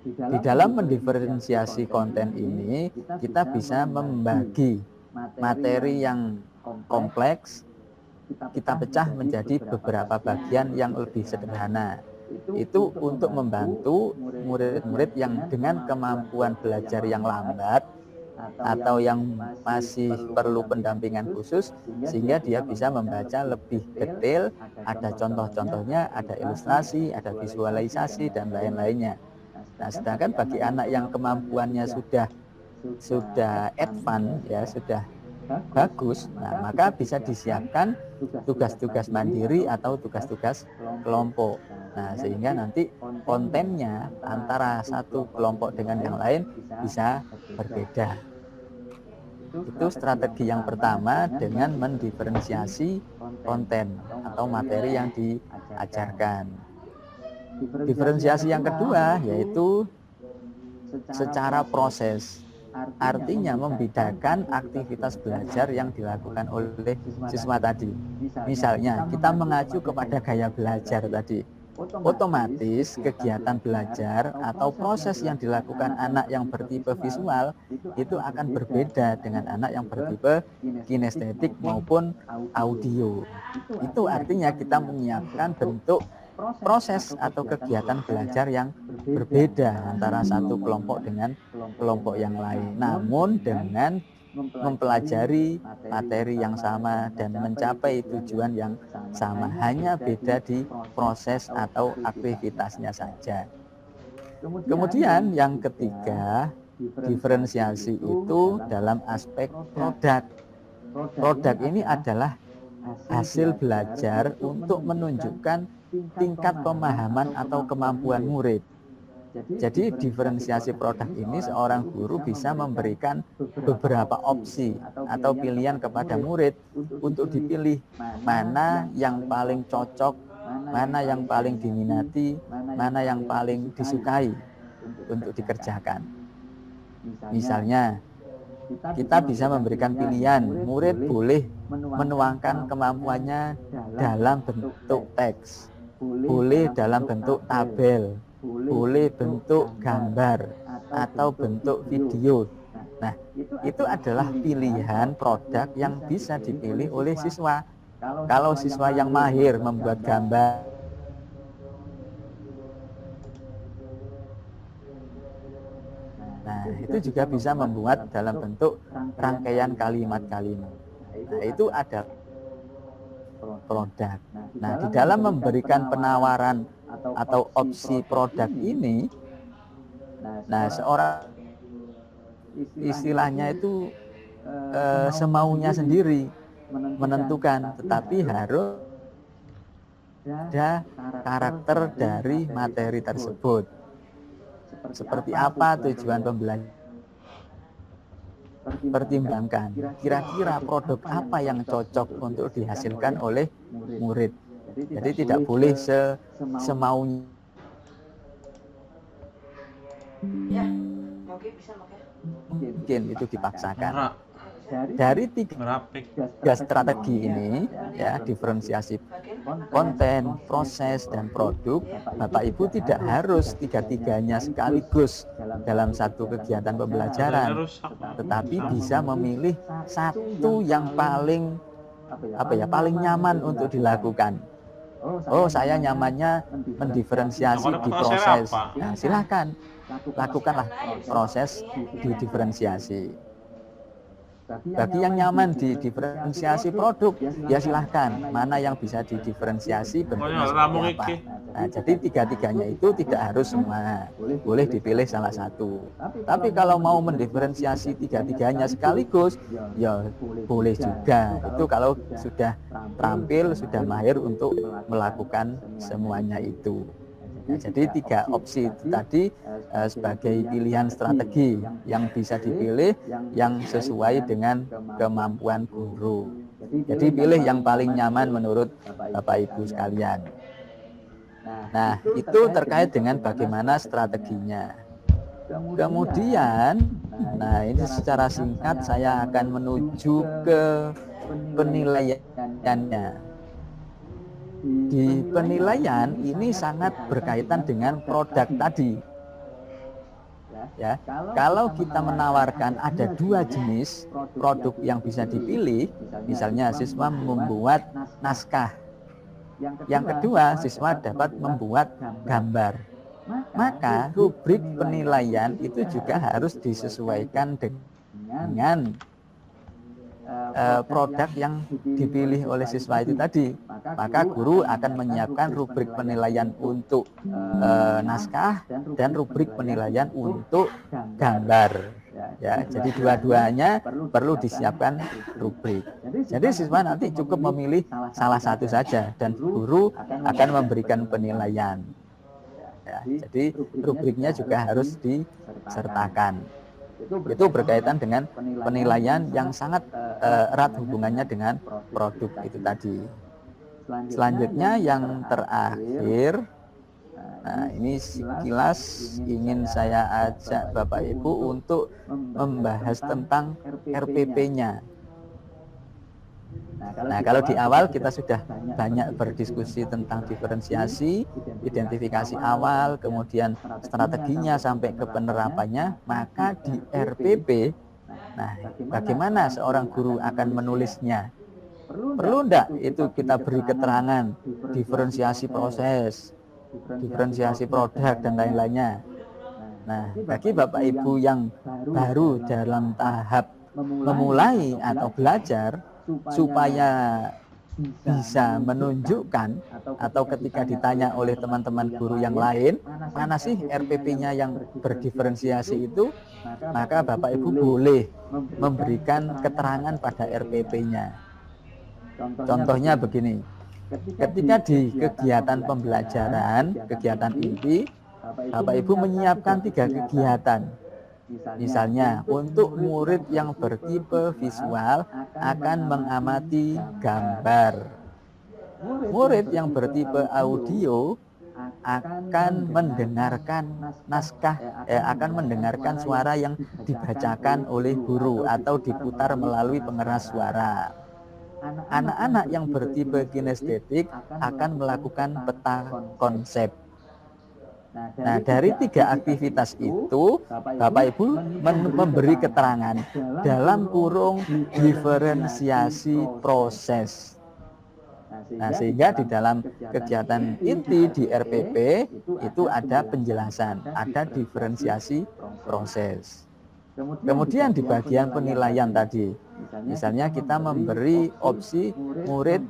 Di dalam mendiferensiasi konten ini, kita bisa membagi materi yang kompleks, kita pecah menjadi beberapa bagian yang lebih sederhana. Itu untuk membantu murid-murid yang dengan kemampuan belajar yang lambat atau yang masih perlu pendampingan khusus, sehingga dia bisa membaca lebih detail, ada contoh-contohnya, ada ilustrasi, ada visualisasi, dan lain-lainnya. Nah, sedangkan bagi anak yang kemampuannya sudah advance, ya sudah bagus, nah maka bisa disiapkan tugas-tugas mandiri atau tugas-tugas kelompok. Nah, sehingga nanti kontennya antara satu kelompok dengan yang lain bisa berbeda. Itu strategi yang pertama dengan mendiferensiasi konten atau materi yang diajarkan. Diferensiasi yang kedua yaitu secara proses. Artinya membedakan aktivitas belajar yang dilakukan oleh siswa tadi. Misalnya kita mengacu kepada gaya belajar tadi, otomatis kegiatan belajar atau proses yang dilakukan anak yang bertipe visual itu akan berbeda dengan anak yang bertipe kinestetik maupun audio. Itu artinya kita menyiapkan bentuk proses atau kegiatan belajar yang berbeda antara satu kelompok dengan kelompok yang lain, namun dengan mempelajari materi yang sama dan mencapai tujuan yang sama, hanya beda di proses atau aktivitasnya saja. Kemudian yang ketiga, diferensiasi itu dalam aspek produk. Produk ini adalah hasil belajar untuk menunjukkan tingkat pemahaman atau kemampuan murid. Jadi diferensiasi produk ini seorang guru bisa memberikan beberapa opsi atau pilihan kepada murid untuk dipilih mana yang paling cocok, mana yang paling diminati, mana yang paling disukai untuk dikerjakan. Misalnya, kita bisa memberikan pilihan, murid boleh menuangkan kemampuannya dalam bentuk teks, boleh dalam bentuk tabel, boleh bentuk gambar, atau bentuk video. Nah, itu adalah pilihan produk yang bisa dipilih oleh siswa. Kalau siswa yang mahir membuat gambar, nah itu juga bisa membuat dalam bentuk rangkaian kalimat-kalimat. Nah, itu ada produk. Nah, di dalam memberikan penawaran atau opsi produk ini, nah seorang istilahnya itu semaunya sendiri menentukan, tetapi harus ada karakter dari materi tersebut. Seperti apa tujuan pembelajaran? Pertimbangkan kira-kira produk apa yang cocok untuk dihasilkan oleh murid. Jadi tidak boleh semaunya. Mungkin itu dipaksakan. Dari tiga strategi ini, ya, diferensiasi konten, proses, dan produk, Bapak Ibu tidak harus tiga-tiganya sekaligus dalam satu kegiatan pembelajaran, tetapi bisa memilih satu yang paling nyaman untuk dilakukan. Oh, saya nyamannya mendiferensiasi di proses. Nah, silakan lakukanlah proses di diferensiasi. Bagi yang nyaman di diferensiasi produk, ya silahkan. Mana yang bisa didiferensiasi bentuknya seperti apa. Nah, jadi tiga-tiganya itu tidak harus semua. Boleh dipilih salah satu. Tapi kalau mau mendiferensiasi tiga-tiganya sekaligus, ya boleh juga. Itu kalau sudah terampil, sudah mahir untuk melakukan semuanya itu. Nah, jadi 3 opsi itu tadi sebagai pilihan strategi yang bisa dipilih yang sesuai dengan kemampuan guru. Jadi pilih yang paling nyaman menurut Bapak Ibu sekalian. Nah, itu terkait dengan bagaimana strateginya. Kemudian, nah ini secara singkat saya akan menuju ke penilaiannya. Di penilaian ini sangat berkaitan dengan produk tadi. Ya, kalau kita menawarkan ada 2 jenis produk yang bisa dipilih, misalnya siswa membuat naskah, yang kedua siswa dapat membuat gambar, maka rubrik penilaian itu juga harus disesuaikan dengan produk yang dipilih oleh siswa itu tadi. Maka guru akan menyiapkan rubrik penilaian untuk naskah dan rubrik penilaian untuk gambar. Ya, jadi dua-duanya perlu disiapkan rubrik. Jadi siswa nanti cukup memilih salah satu saja dan guru akan memberikan penilaian. Ya, jadi rubriknya juga harus disertakan. Itu berkaitan dengan penilaian yang sangat erat hubungannya dengan produk itu tadi. Selanjutnya yang terakhir, nah ini sekilas ingin saya ajak Bapak Ibu untuk membahas tentang RPP-nya. Nah, kalau di awal kita sudah banyak berdiskusi tentang diferensiasi, identifikasi awal, kemudian strateginya sampai ke penerapannya, maka di RPP, nah bagaimana seorang guru akan menulisnya? Perlu enggak itu kita beri keterangan diferensiasi proses, diferensiasi produk dan lain-lainnya. Nah, bagi Bapak Ibu yang baru dalam tahap memulai atau belajar, supaya bisa menunjukkan atau ketika ditanya oleh teman-teman guru yang lain, mana sih RPP-nya yang berdiferensiasi itu, maka Bapak Ibu boleh memberikan keterangan pada RPP-nya. Contohnya begini, ketika di kegiatan pembelajaran, kegiatan inti, Bapak Ibu menyiapkan 3 kegiatan. Misalnya, untuk murid yang bertipe visual akan mengamati gambar. Murid yang bertipe audio akan mendengarkan naskah, akan mendengarkan suara yang dibacakan oleh guru atau diputar melalui pengeras suara. Anak-anak yang bertipe kinestetik akan melakukan peta konsep. Nah, dari 3 aktivitas itu, Bapak Ibu memberi keterangan dalam kurung diferensiasi proses. Nah, sehingga di dalam kegiatan inti di RPP itu ada penjelasan, ada diferensiasi proses. Kemudian di bagian penilaian tadi, misalnya kita memberi opsi murid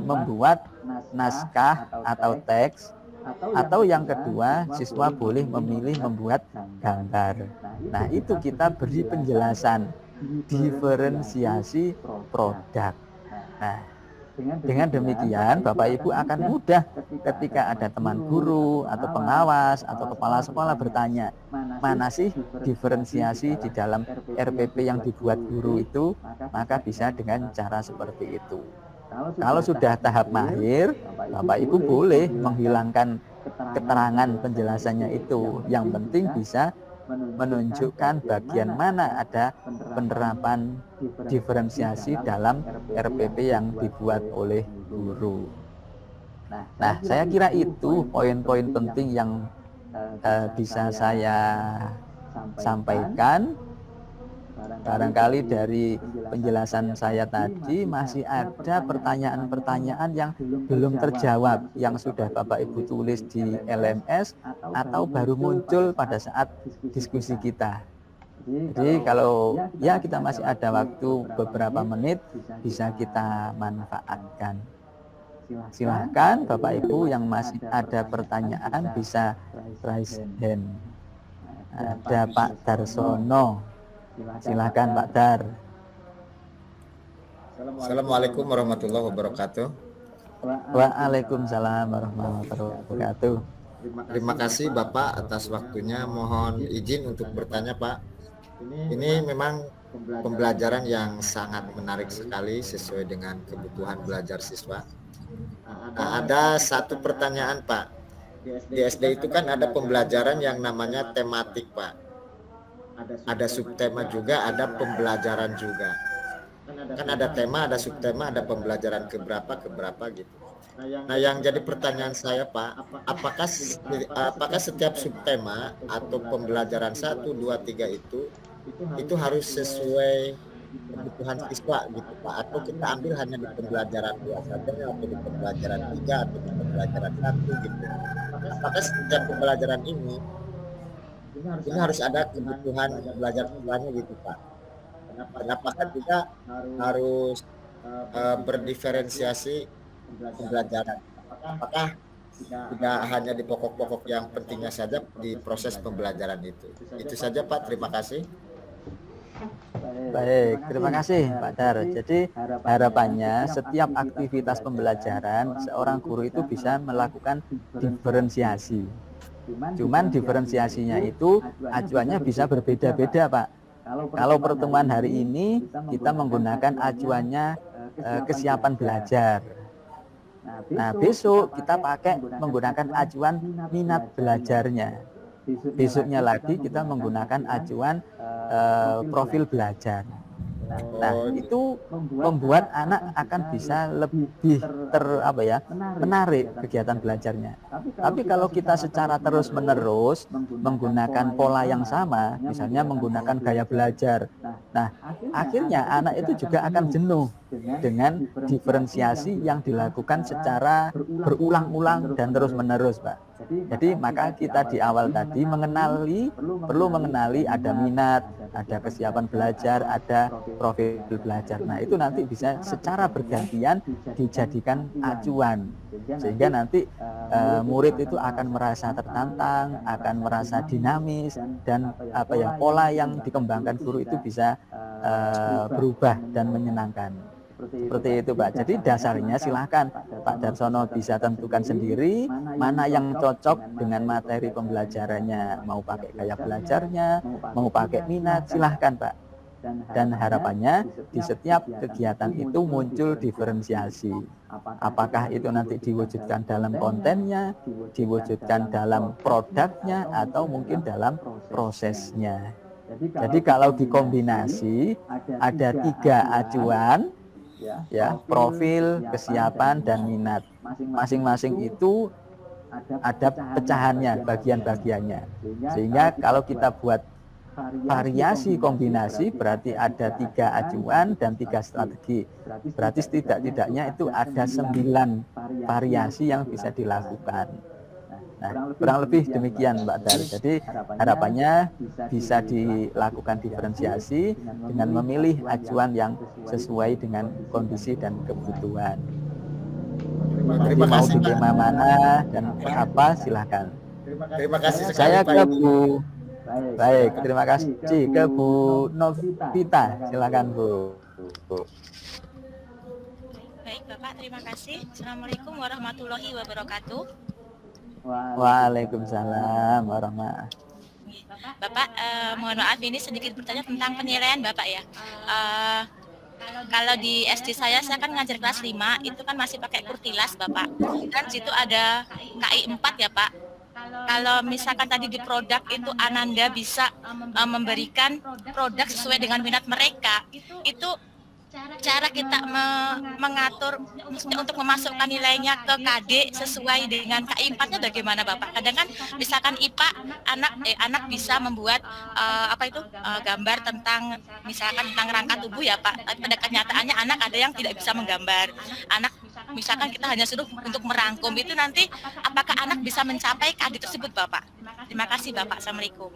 membuat naskah atau teks, atau yang kedua siswa boleh memilih membuat gambar. Nah, itu kita beri penjelasan diferensiasi produk. Nah, dengan demikian Bapak Ibu akan mudah ketika ada teman guru atau pengawas atau kepala sekolah bertanya, mana sih diferensiasi di dalam RPP yang dibuat guru itu, maka bisa dengan cara seperti itu. Kalau sudah tahap mahir, Bapak Ibu boleh menghilangkan keterangan penjelasannya itu. Yang penting bisa menunjukkan bagian mana ada penerapan diferensiasi dalam RPP yang dibuat oleh guru. Nah, saya kira itu poin-poin penting yang bisa saya sampaikan. Barangkali dari penjelasan saya tadi masih ada pertanyaan-pertanyaan yang belum terjawab, yang sudah Bapak Ibu tulis di LMS atau baru muncul pada saat diskusi kita. Jadi kalau ya kita masih ada waktu beberapa menit, bisa kita manfaatkan. Silahkan Bapak Ibu yang masih ada pertanyaan bisa raise hand. Ada Pak Darsono. Silahkan Pak Dar. Assalamualaikum warahmatullahi wabarakatuh. Waalaikumsalam warahmatullahi wabarakatuh. Terima kasih Bapak atas waktunya. Mohon izin untuk bertanya Pak. Ini memang pembelajaran yang sangat menarik sekali sesuai dengan kebutuhan belajar siswa. Nah, ada satu pertanyaan Pak. Di SD itu kan ada pembelajaran yang namanya tematik Pak. Ada subtema juga, ada pembelajaran juga. Kan ada tema, ada subtema, ada pembelajaran keberapa gitu. Nah, yang jadi pertanyaan saya Pak, apakah setiap subtema atau pembelajaran 1, 2, 3 itu harus sesuai kebutuhan siswa gitu Pak, atau kita ambil hanya di pembelajaran 2 saja atau di pembelajaran 3 atau di pembelajaran 1 gitu. Apakah setiap pembelajaran ini harus ada kebutuhan belajar siswanya gitu Pak. Kenapa kan kita harus berdiferensiasi pembelajaran? Apakah tidak hanya di pokok-pokok yang pentingnya saja di proses pembelajaran itu? Itu saja Pak, terima kasih. Baik, terima kasih Pak Dar. Jadi harapannya setiap aktivitas pembelajaran seorang guru itu bisa melakukan diferensiasi. Cuman diferensiasinya itu acuannya bisa berbeda-beda Pak. Kalau pertemuan hari ini kita menggunakan acuannya kesiapan belajar. Nah, besok kita pakai menggunakan acuan minat belajarnya. Besoknya lagi kita menggunakan acuan profil belajar. Nah, itu membuat anak akan bisa lebih menarik kegiatan belajarnya. Tapi kalau kita secara terus-menerus menggunakan pola yang sama, misalnya menggunakan gaya belajar, nah akhirnya anak itu juga akan jenuh dengan diferensiasi yang dilakukan secara berulang-ulang dan terus-menerus, Pak. Jadi maka kita di awal tadi perlu mengenali ada minat, ada kesiapan belajar, ada profil belajar. Nah, itu nanti bisa secara bergantian dijadikan acuan, sehingga nanti murid itu akan merasa tertantang, akan merasa dinamis, dan pola yang dikembangkan guru itu bisa berubah dan menyenangkan. Seperti itu Pak. Jadi dasarnya silahkan Pak Darsono bisa tentukan sendiri mana yang cocok dengan materi pembelajarannya, mau pakai gaya belajarnya, mau pakai minat, silahkan Pak. Dan harapannya di setiap kegiatan itu muncul diferensiasi. Apakah itu nanti diwujudkan dalam kontennya, diwujudkan dalam produknya, atau mungkin dalam prosesnya. Jadi kalau dikombinasi ada 3 acuan, ya, profil, kesiapan, dan minat. Masing-masing itu ada pecahannya, bagian-bagiannya. Sehingga kalau kita buat variasi kombinasi berarti ada 3 acuan dan 3 strategi. Berarti tidak-tidaknya itu ada 9 variasi yang bisa dilakukan. Nah, kurang lebih demikian Mbak Dar. Jadi harapannya bisa dilakukan diferensiasi dengan memilih acuan yang sesuai dengan kondisi dan kebutuhan. Terima Mau kasih di tema mana dan apa silahkan. Terima kasih sekali Saya Pak. ke Bu. Baik, terima kasih ke Bu Novita. Silakan Bu. Baik Bapak, terima kasih. Assalamualaikum warahmatullahi wabarakatuh. Waalaikumsalam warahmatullahi. Bapak, mohon maaf ini sedikit bertanya tentang penilaian Bapak ya. Kalau di SD saya kan ngajar kelas 5, itu kan masih pakai kurtilas Bapak. Dan situ ada KI 4 ya Pak. Kalau misalkan tadi di produk itu Ananda bisa memberikan produk sesuai dengan minat mereka, itu cara kita mengatur untuk memasukkan nilainya ke KD sesuai dengan KI 4-nya bagaimana Bapak? Kadang kan misalkan IPA anak bisa membuat gambar tentang misalkan tentang rangka tubuh ya Pak. Tapi pada kenyataannya anak ada yang tidak bisa menggambar. Anak misalkan kita hanya suruh untuk merangkum, itu nanti apakah anak bisa mencapai KD tersebut Bapak? Terima kasih Bapak. Assalamualaikum.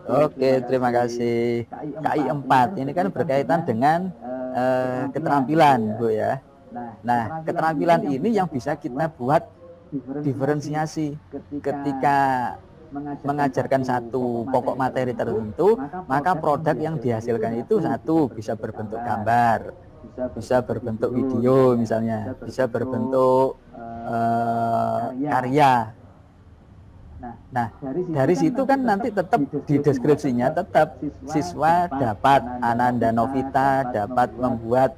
Oke, terima kasih. KI 4 ini kan berkaitan dengan keterampilan, Bu ya. Nah, keterampilan ini yang bisa kita buat diferensiasi ketika mengajarkan satu pokok materi tertentu, maka produk yang dihasilkan itu satu bisa berbentuk gambar, bisa berbentuk video misalnya, bisa berbentuk karya. Nah, dari situ kan nanti tetap di deskripsinya tetap siswa dapat, Ananda Novita dapat membuat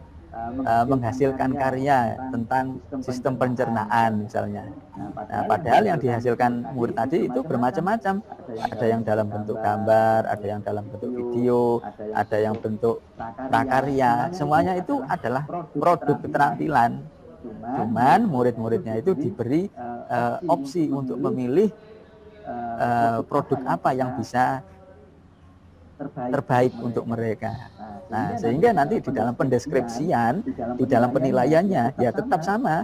menghasilkan karya tentang sistem pencernaan misalnya. Nah, padahal yang dihasilkan murid tadi itu bermacam-macam. Ada yang dalam bentuk gambar, ada yang dalam bentuk video, ada yang bentuk prakarya. Semuanya itu adalah produk keterampilan. Cuman murid-muridnya itu diberi opsi untuk memilih produk apa yang bisa terbaik untuk mereka. Nah, sehingga nanti di dalam pendeskripsian, di dalam penilaiannya ya tetap sama.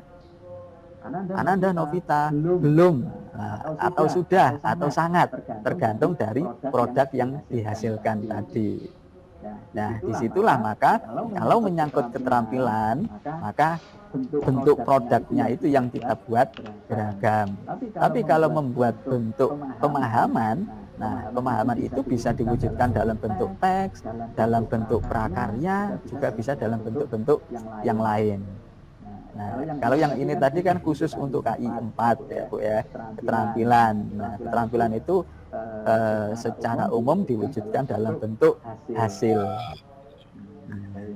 Ananda Novita belum, atau sudah, atau sangat, tergantung dari produk yang dihasilkan tadi. Nah, disitulah maka kalau menyangkut keterampilan, maka bentuk produknya itu yang kita buat beragam. Tapi kalau membuat bentuk pemahaman, nah pemahaman itu bisa diwujudkan dalam bentuk teks, dalam bentuk prakarya, juga bisa dalam bentuk-bentuk yang lain. Nah, kalau yang ini tadi kan khusus untuk KI 4 ya Bu ya, keterampilan. Nah, keterampilan itu secara umum diwujudkan dalam bentuk hasil.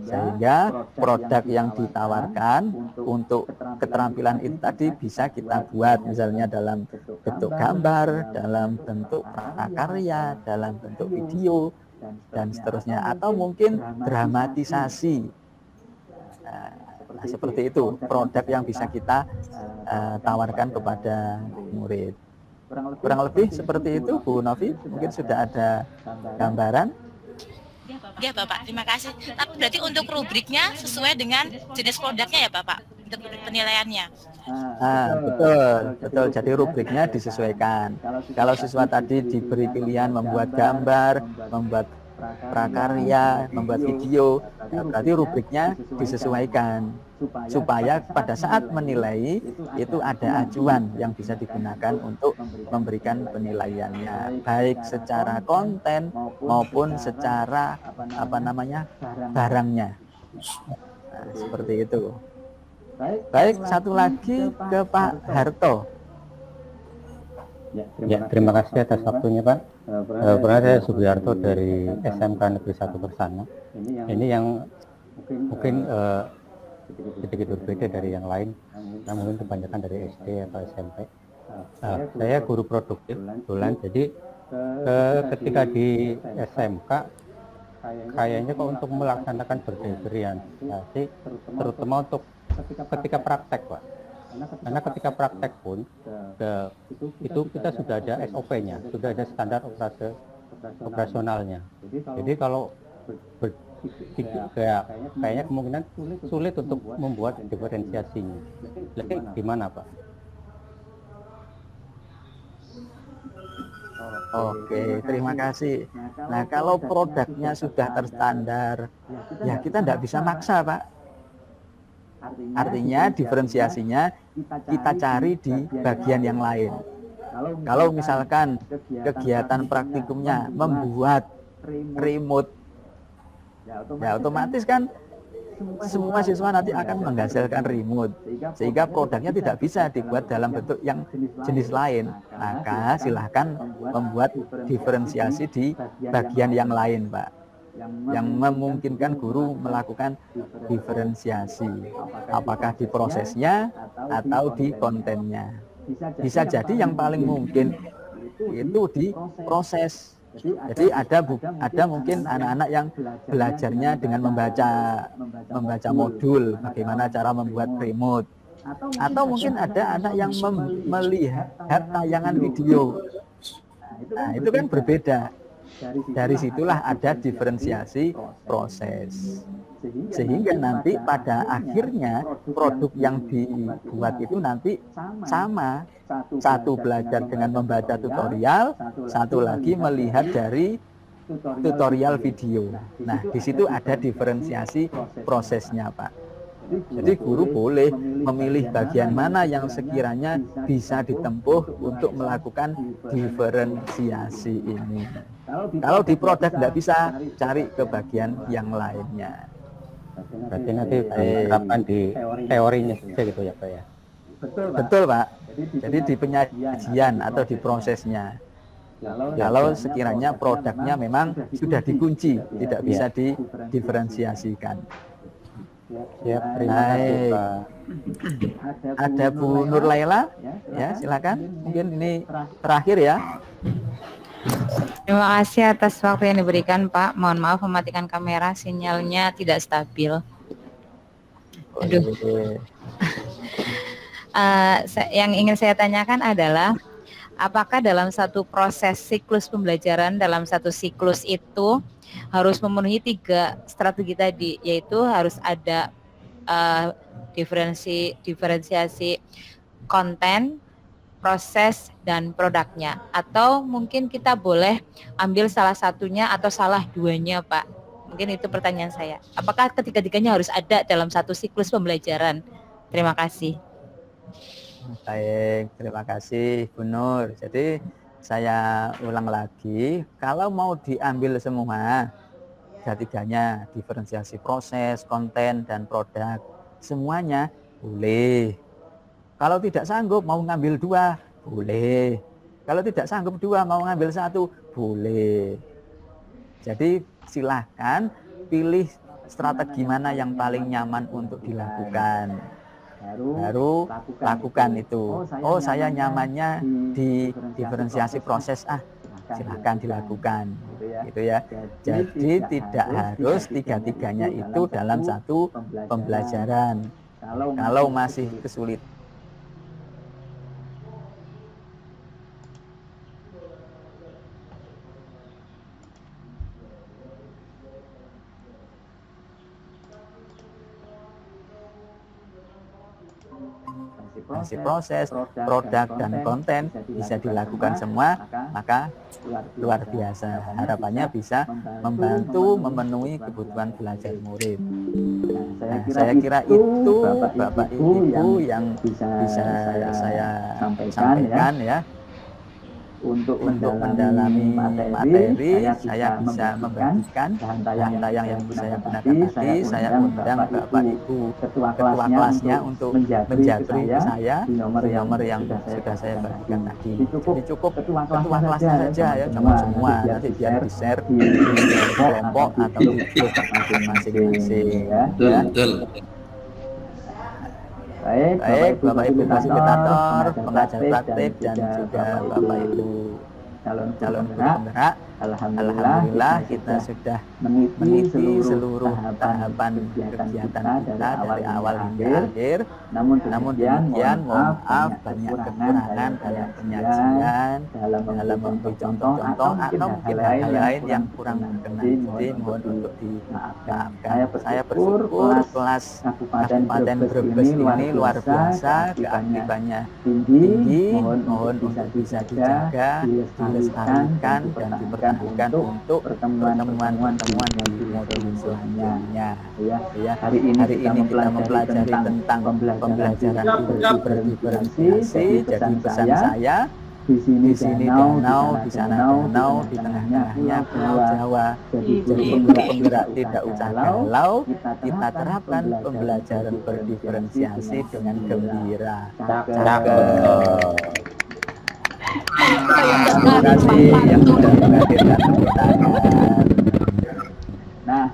Sehingga produk yang ditawarkan untuk keterampilan itu tadi bisa kita buat misalnya dalam bentuk gambar, dalam bentuk prakarya, dalam bentuk video, dan seterusnya. Atau mungkin dramatisasi. Nah, seperti itu produk yang bisa kita tawarkan kepada murid. Kurang lebih seperti itu Bu Novi, mungkin sudah ada gambaran. Ya Bapak, terima kasih. Tapi berarti untuk rubriknya sesuai dengan jenis produknya ya Bapak, untuk penilaiannya. Betul. Jadi rubriknya disesuaikan. Kalau siswa tadi diberi pilihan membuat gambar, membuat prakarya, membuat video, ya berarti rubriknya disesuaikan supaya pada saat menilai itu ada acuan yang bisa digunakan untuk memberikan penilaiannya, baik secara konten maupun secara barangnya. Nah, seperti itu. Baik, satu lagi ke Pak Harto. Ya, terima kasih atas waktunya Pak. Pernah saya Sugiarto dari SMK Negeri 1 Bersana. Ini yang mungkin sedikit berbeda dari yang lain, yang mungkin kebanyakan dari SD atau SMP. Saya guru produktif kebetulan, jadi ketika di SMK kayaknya kok untuk melaksanakan berdiferensiasi, terutama untuk ketika praktek Pak. Karena ketika praktek pun itu kita sudah ada SOP-nya, sudah ada standar operasionalnya. Jadi kalau kayaknya kemungkinan sulit untuk membuat diferensiasinya. Jadi gimana Pak? Oke, terima kasih. Nah, kalau produknya sudah terstandar, ya kita tidak bisa maksa Pak. Artinya diferensiasinya kita cari di bagian yang lain. Kalau misalkan kegiatan praktikumnya membuat remote, ya otomatis kan semua siswa nanti akan menghasilkan remote, sehingga produknya tidak bisa dibuat dalam bentuk yang jenis lain. Maka silahkan membuat diferensiasi di bagian yang lain Pak, yang memungkinkan guru melakukan diferensiasi, apakah di prosesnya atau di kontennya. Bisa jadi yang paling mungkin itu di proses. Jadi ada mungkin anak-anak yang belajarnya dengan membaca modul, bagaimana cara membuat remote, atau mungkin ada anak yang melihat tayangan video. Nah, itu kan berbeda. Dari situlah ada diferensiasi proses. Sehingga nanti pada akhirnya produk yang dibuat itu nanti sama. Satu belajar dengan membaca tutorial, satu lagi melihat dari tutorial video. Nah, di situ ada diferensiasi prosesnya, Pak. Jadi guru boleh memilih bagian mana yang sekiranya bisa ditempuh untuk melakukan diferensiasi ini. Kalau di produk tidak bisa, cari ke bagian yang lainnya. Berarti nanti diterapkan di teorinya saja gitu ya Pak ya? Betul Pak. Jadi di penyajian atau di prosesnya. Kalau sekiranya produknya memang sudah dikunci, tidak bisa didiferensiasikan. Siap, terima kasih Pak. Ada Bu Nur Laila, ya silakan. Mungkin ini terakhir ya. Terima kasih atas waktu yang diberikan Pak. Mohon maaf mematikan kamera, sinyalnya tidak stabil. Aduh. Yang ingin saya tanyakan adalah apakah dalam satu proses siklus pembelajaran dalam satu siklus itu harus memenuhi 3 strategi tadi, yaitu harus ada diferensiasi konten, proses, dan produknya, atau mungkin kita boleh ambil salah satunya atau salah duanya Pak? Mungkin itu pertanyaan saya. Apakah ketiga-tiganya harus ada dalam satu siklus pembelajaran? Terima kasih. Baik, terima kasih Bu Nur. Jadi saya ulang lagi, kalau mau diambil semua tiga-tiganya, diferensiasi proses, konten, dan produk, semuanya boleh. Kalau tidak sanggup mau ngambil 2, boleh. Kalau tidak sanggup 2 mau ngambil 1, boleh. Jadi silahkan pilih strategi mana yang paling nyaman untuk dilakukan. Baru lakukan itu. Oh saya nyamannya di diferensiasi proses, silahkan dilakukan, gitu ya. Jadi tidak harus tiga-tiganya itu dalam satu pembelajaran. Kalau masih kesulitan, proses, produk, dan konten bisa dilakukan semua, maka luar biasa. Harapannya bisa membantu memenuhi kebutuhan belajar murid. Nah, saya kira itu Bapak Ibu yang bisa saya sampaikan ya. Untuk mendalami materi, saya bisa membagikan bahan tayang yang saya gunakan tadi. Saya undang Bapak Ibu ketua kelasnya untuk menjabri saya di nomor yang sudah saya bagikan tadi. Jadi cukup ketua kelasnya saja ya, jangan semua. Nanti biar di-share di kelompok atau di grup masing-masing. Betul. Baik, Bapak Ibu fasilitator, pengajar praktik, dan juga Bapak Ibu calon guru penggerak. Alhamdulillah kita sudah meniti seluruh tahapan kegiatan kita dari awal hingga akhir. Namun demikian, mohon maaf banyak kekurangan dalam penyajian, dalam memberi contoh-contoh, atau mungkin hal lain yang kurang berkenan. Jadi mohon untuk dimaafkan. Saya bersyukur kelas Kabupaten Brebes ini luar biasa, keaktifannya tinggi. Mohon untuk bisa dijaga, dilestarikan, dan dipertahankan untuk pertemuan-pertemuan di modul selanjutnya. Ya, hari ini kita mempelajari tentang pembelajaran guru berdiferensiasi. Jadi pesan saya, di sini danau, di sana danau, di tengah-tengahnya Pulau Jawa. Jadi guru penggerak tidak usah galau, kita terapkan pembelajaran berdiferensiasi dengan gembira. Terima kasih yang sudah menghadirkan tepuk tangan.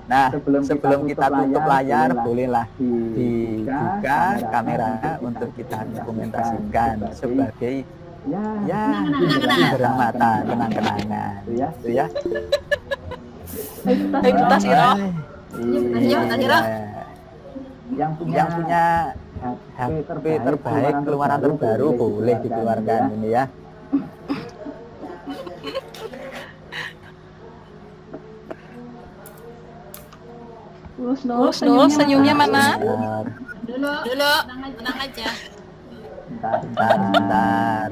Nah, sebelum kita tutup layar, bolehlah dibuka kameranya untuk kita dokumentasikan sebagai hiburan mata, kenang-kenangan, gitu ya. Yang punya HP terbaik, keluaran terbaru boleh dikeluarkan ini ya. Nul, senyumnya mana? Dulu, tenang aja. Bentar.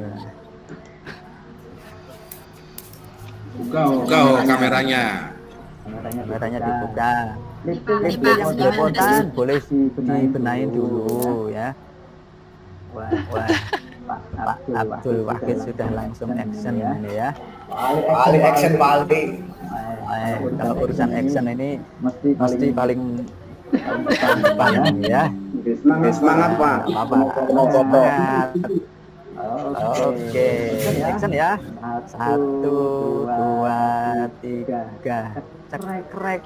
Buka kameranya. Kameranya dibuka. Lip yang belepotan boleh dibenahin dulu ya. Wah, Pak Abdul Wahid sudah langsung action ini ya. Paling action paling. Kalau urusan action ini mesti paling depan ya. Semangat Pak. Semangat. Oke, action ya. 1, 2, 3. Cekrek.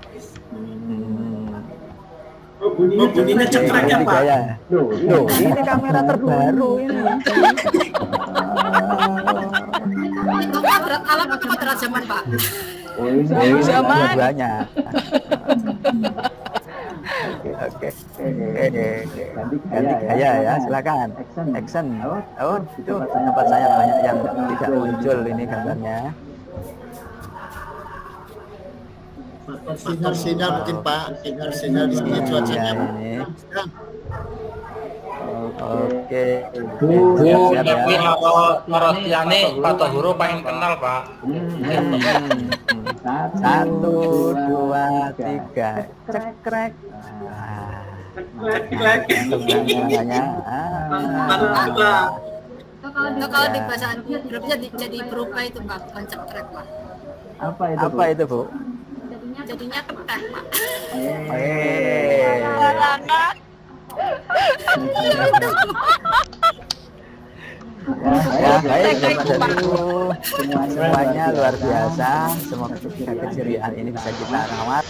Bunyinya cekrek ya Pak. Loh, ini kamera terbaru ini. Itu kadrat alam atau kadrat zaman Pak? Zaman banyak. Oke. Ganti gaya ya, silakan. Action. Oh, itu tempat saya banyak yang tidak muncul ini gambarnya. Sinyal mungkin Pak, sinyal di sini cuacanya. Oke. Tapi kalau Rotiani Pak Tohuro pengen kenal Pak. 1, 2, 3. Cekrek. Kalau di bahasa Arabnya jadi berupa itu Pak, bukan cekrek Pak. Apa itu Bu? Jadinya ketek Pak. Ya, baik dulu. Semuanya luar biasa. Semoga keceriaan ini bisa kita rawat,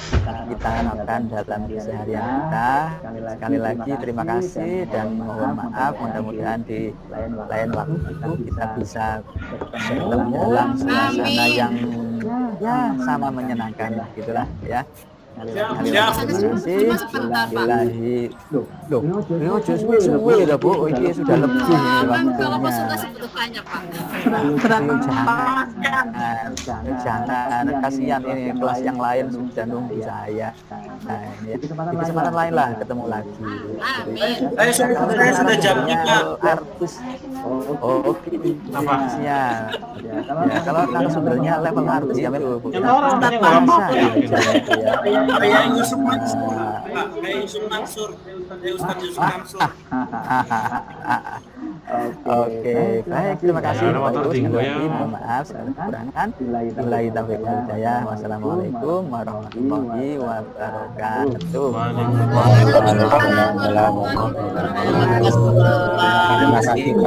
kita harapkan dalam keseharian kita. Sekali lagi terima kasih dan mohon maaf. Mudah-mudahan di lain waktu kita bisa bertemu dalam suasana yang ya sama menyenangkan, gitulah ya. Terima kasih. Bilahi. Loh, justru suwe dah Bu, ini sudah lebih waktunya. Jangan, kasihan ini kelas yang lain sudah nunggu saya. Nah, ini di kesempatan lain lah ketemu lagi. Saya sudah jamnya Pak. Artis. Oke, artisnya. Ya, kalau sumbernya level artis ya Bu. Kayak Yusuf Mansur, Pak. Kayak Yusuf Mansur. Kayak Ustadz Yusuf Mansur. Oke, baik, terima kasih. Mohon maaf segala kekurangan. Billahi taufiq wal hidayah. Wassalamualaikum warahmatullahi wabarakatuh. Terima kasih.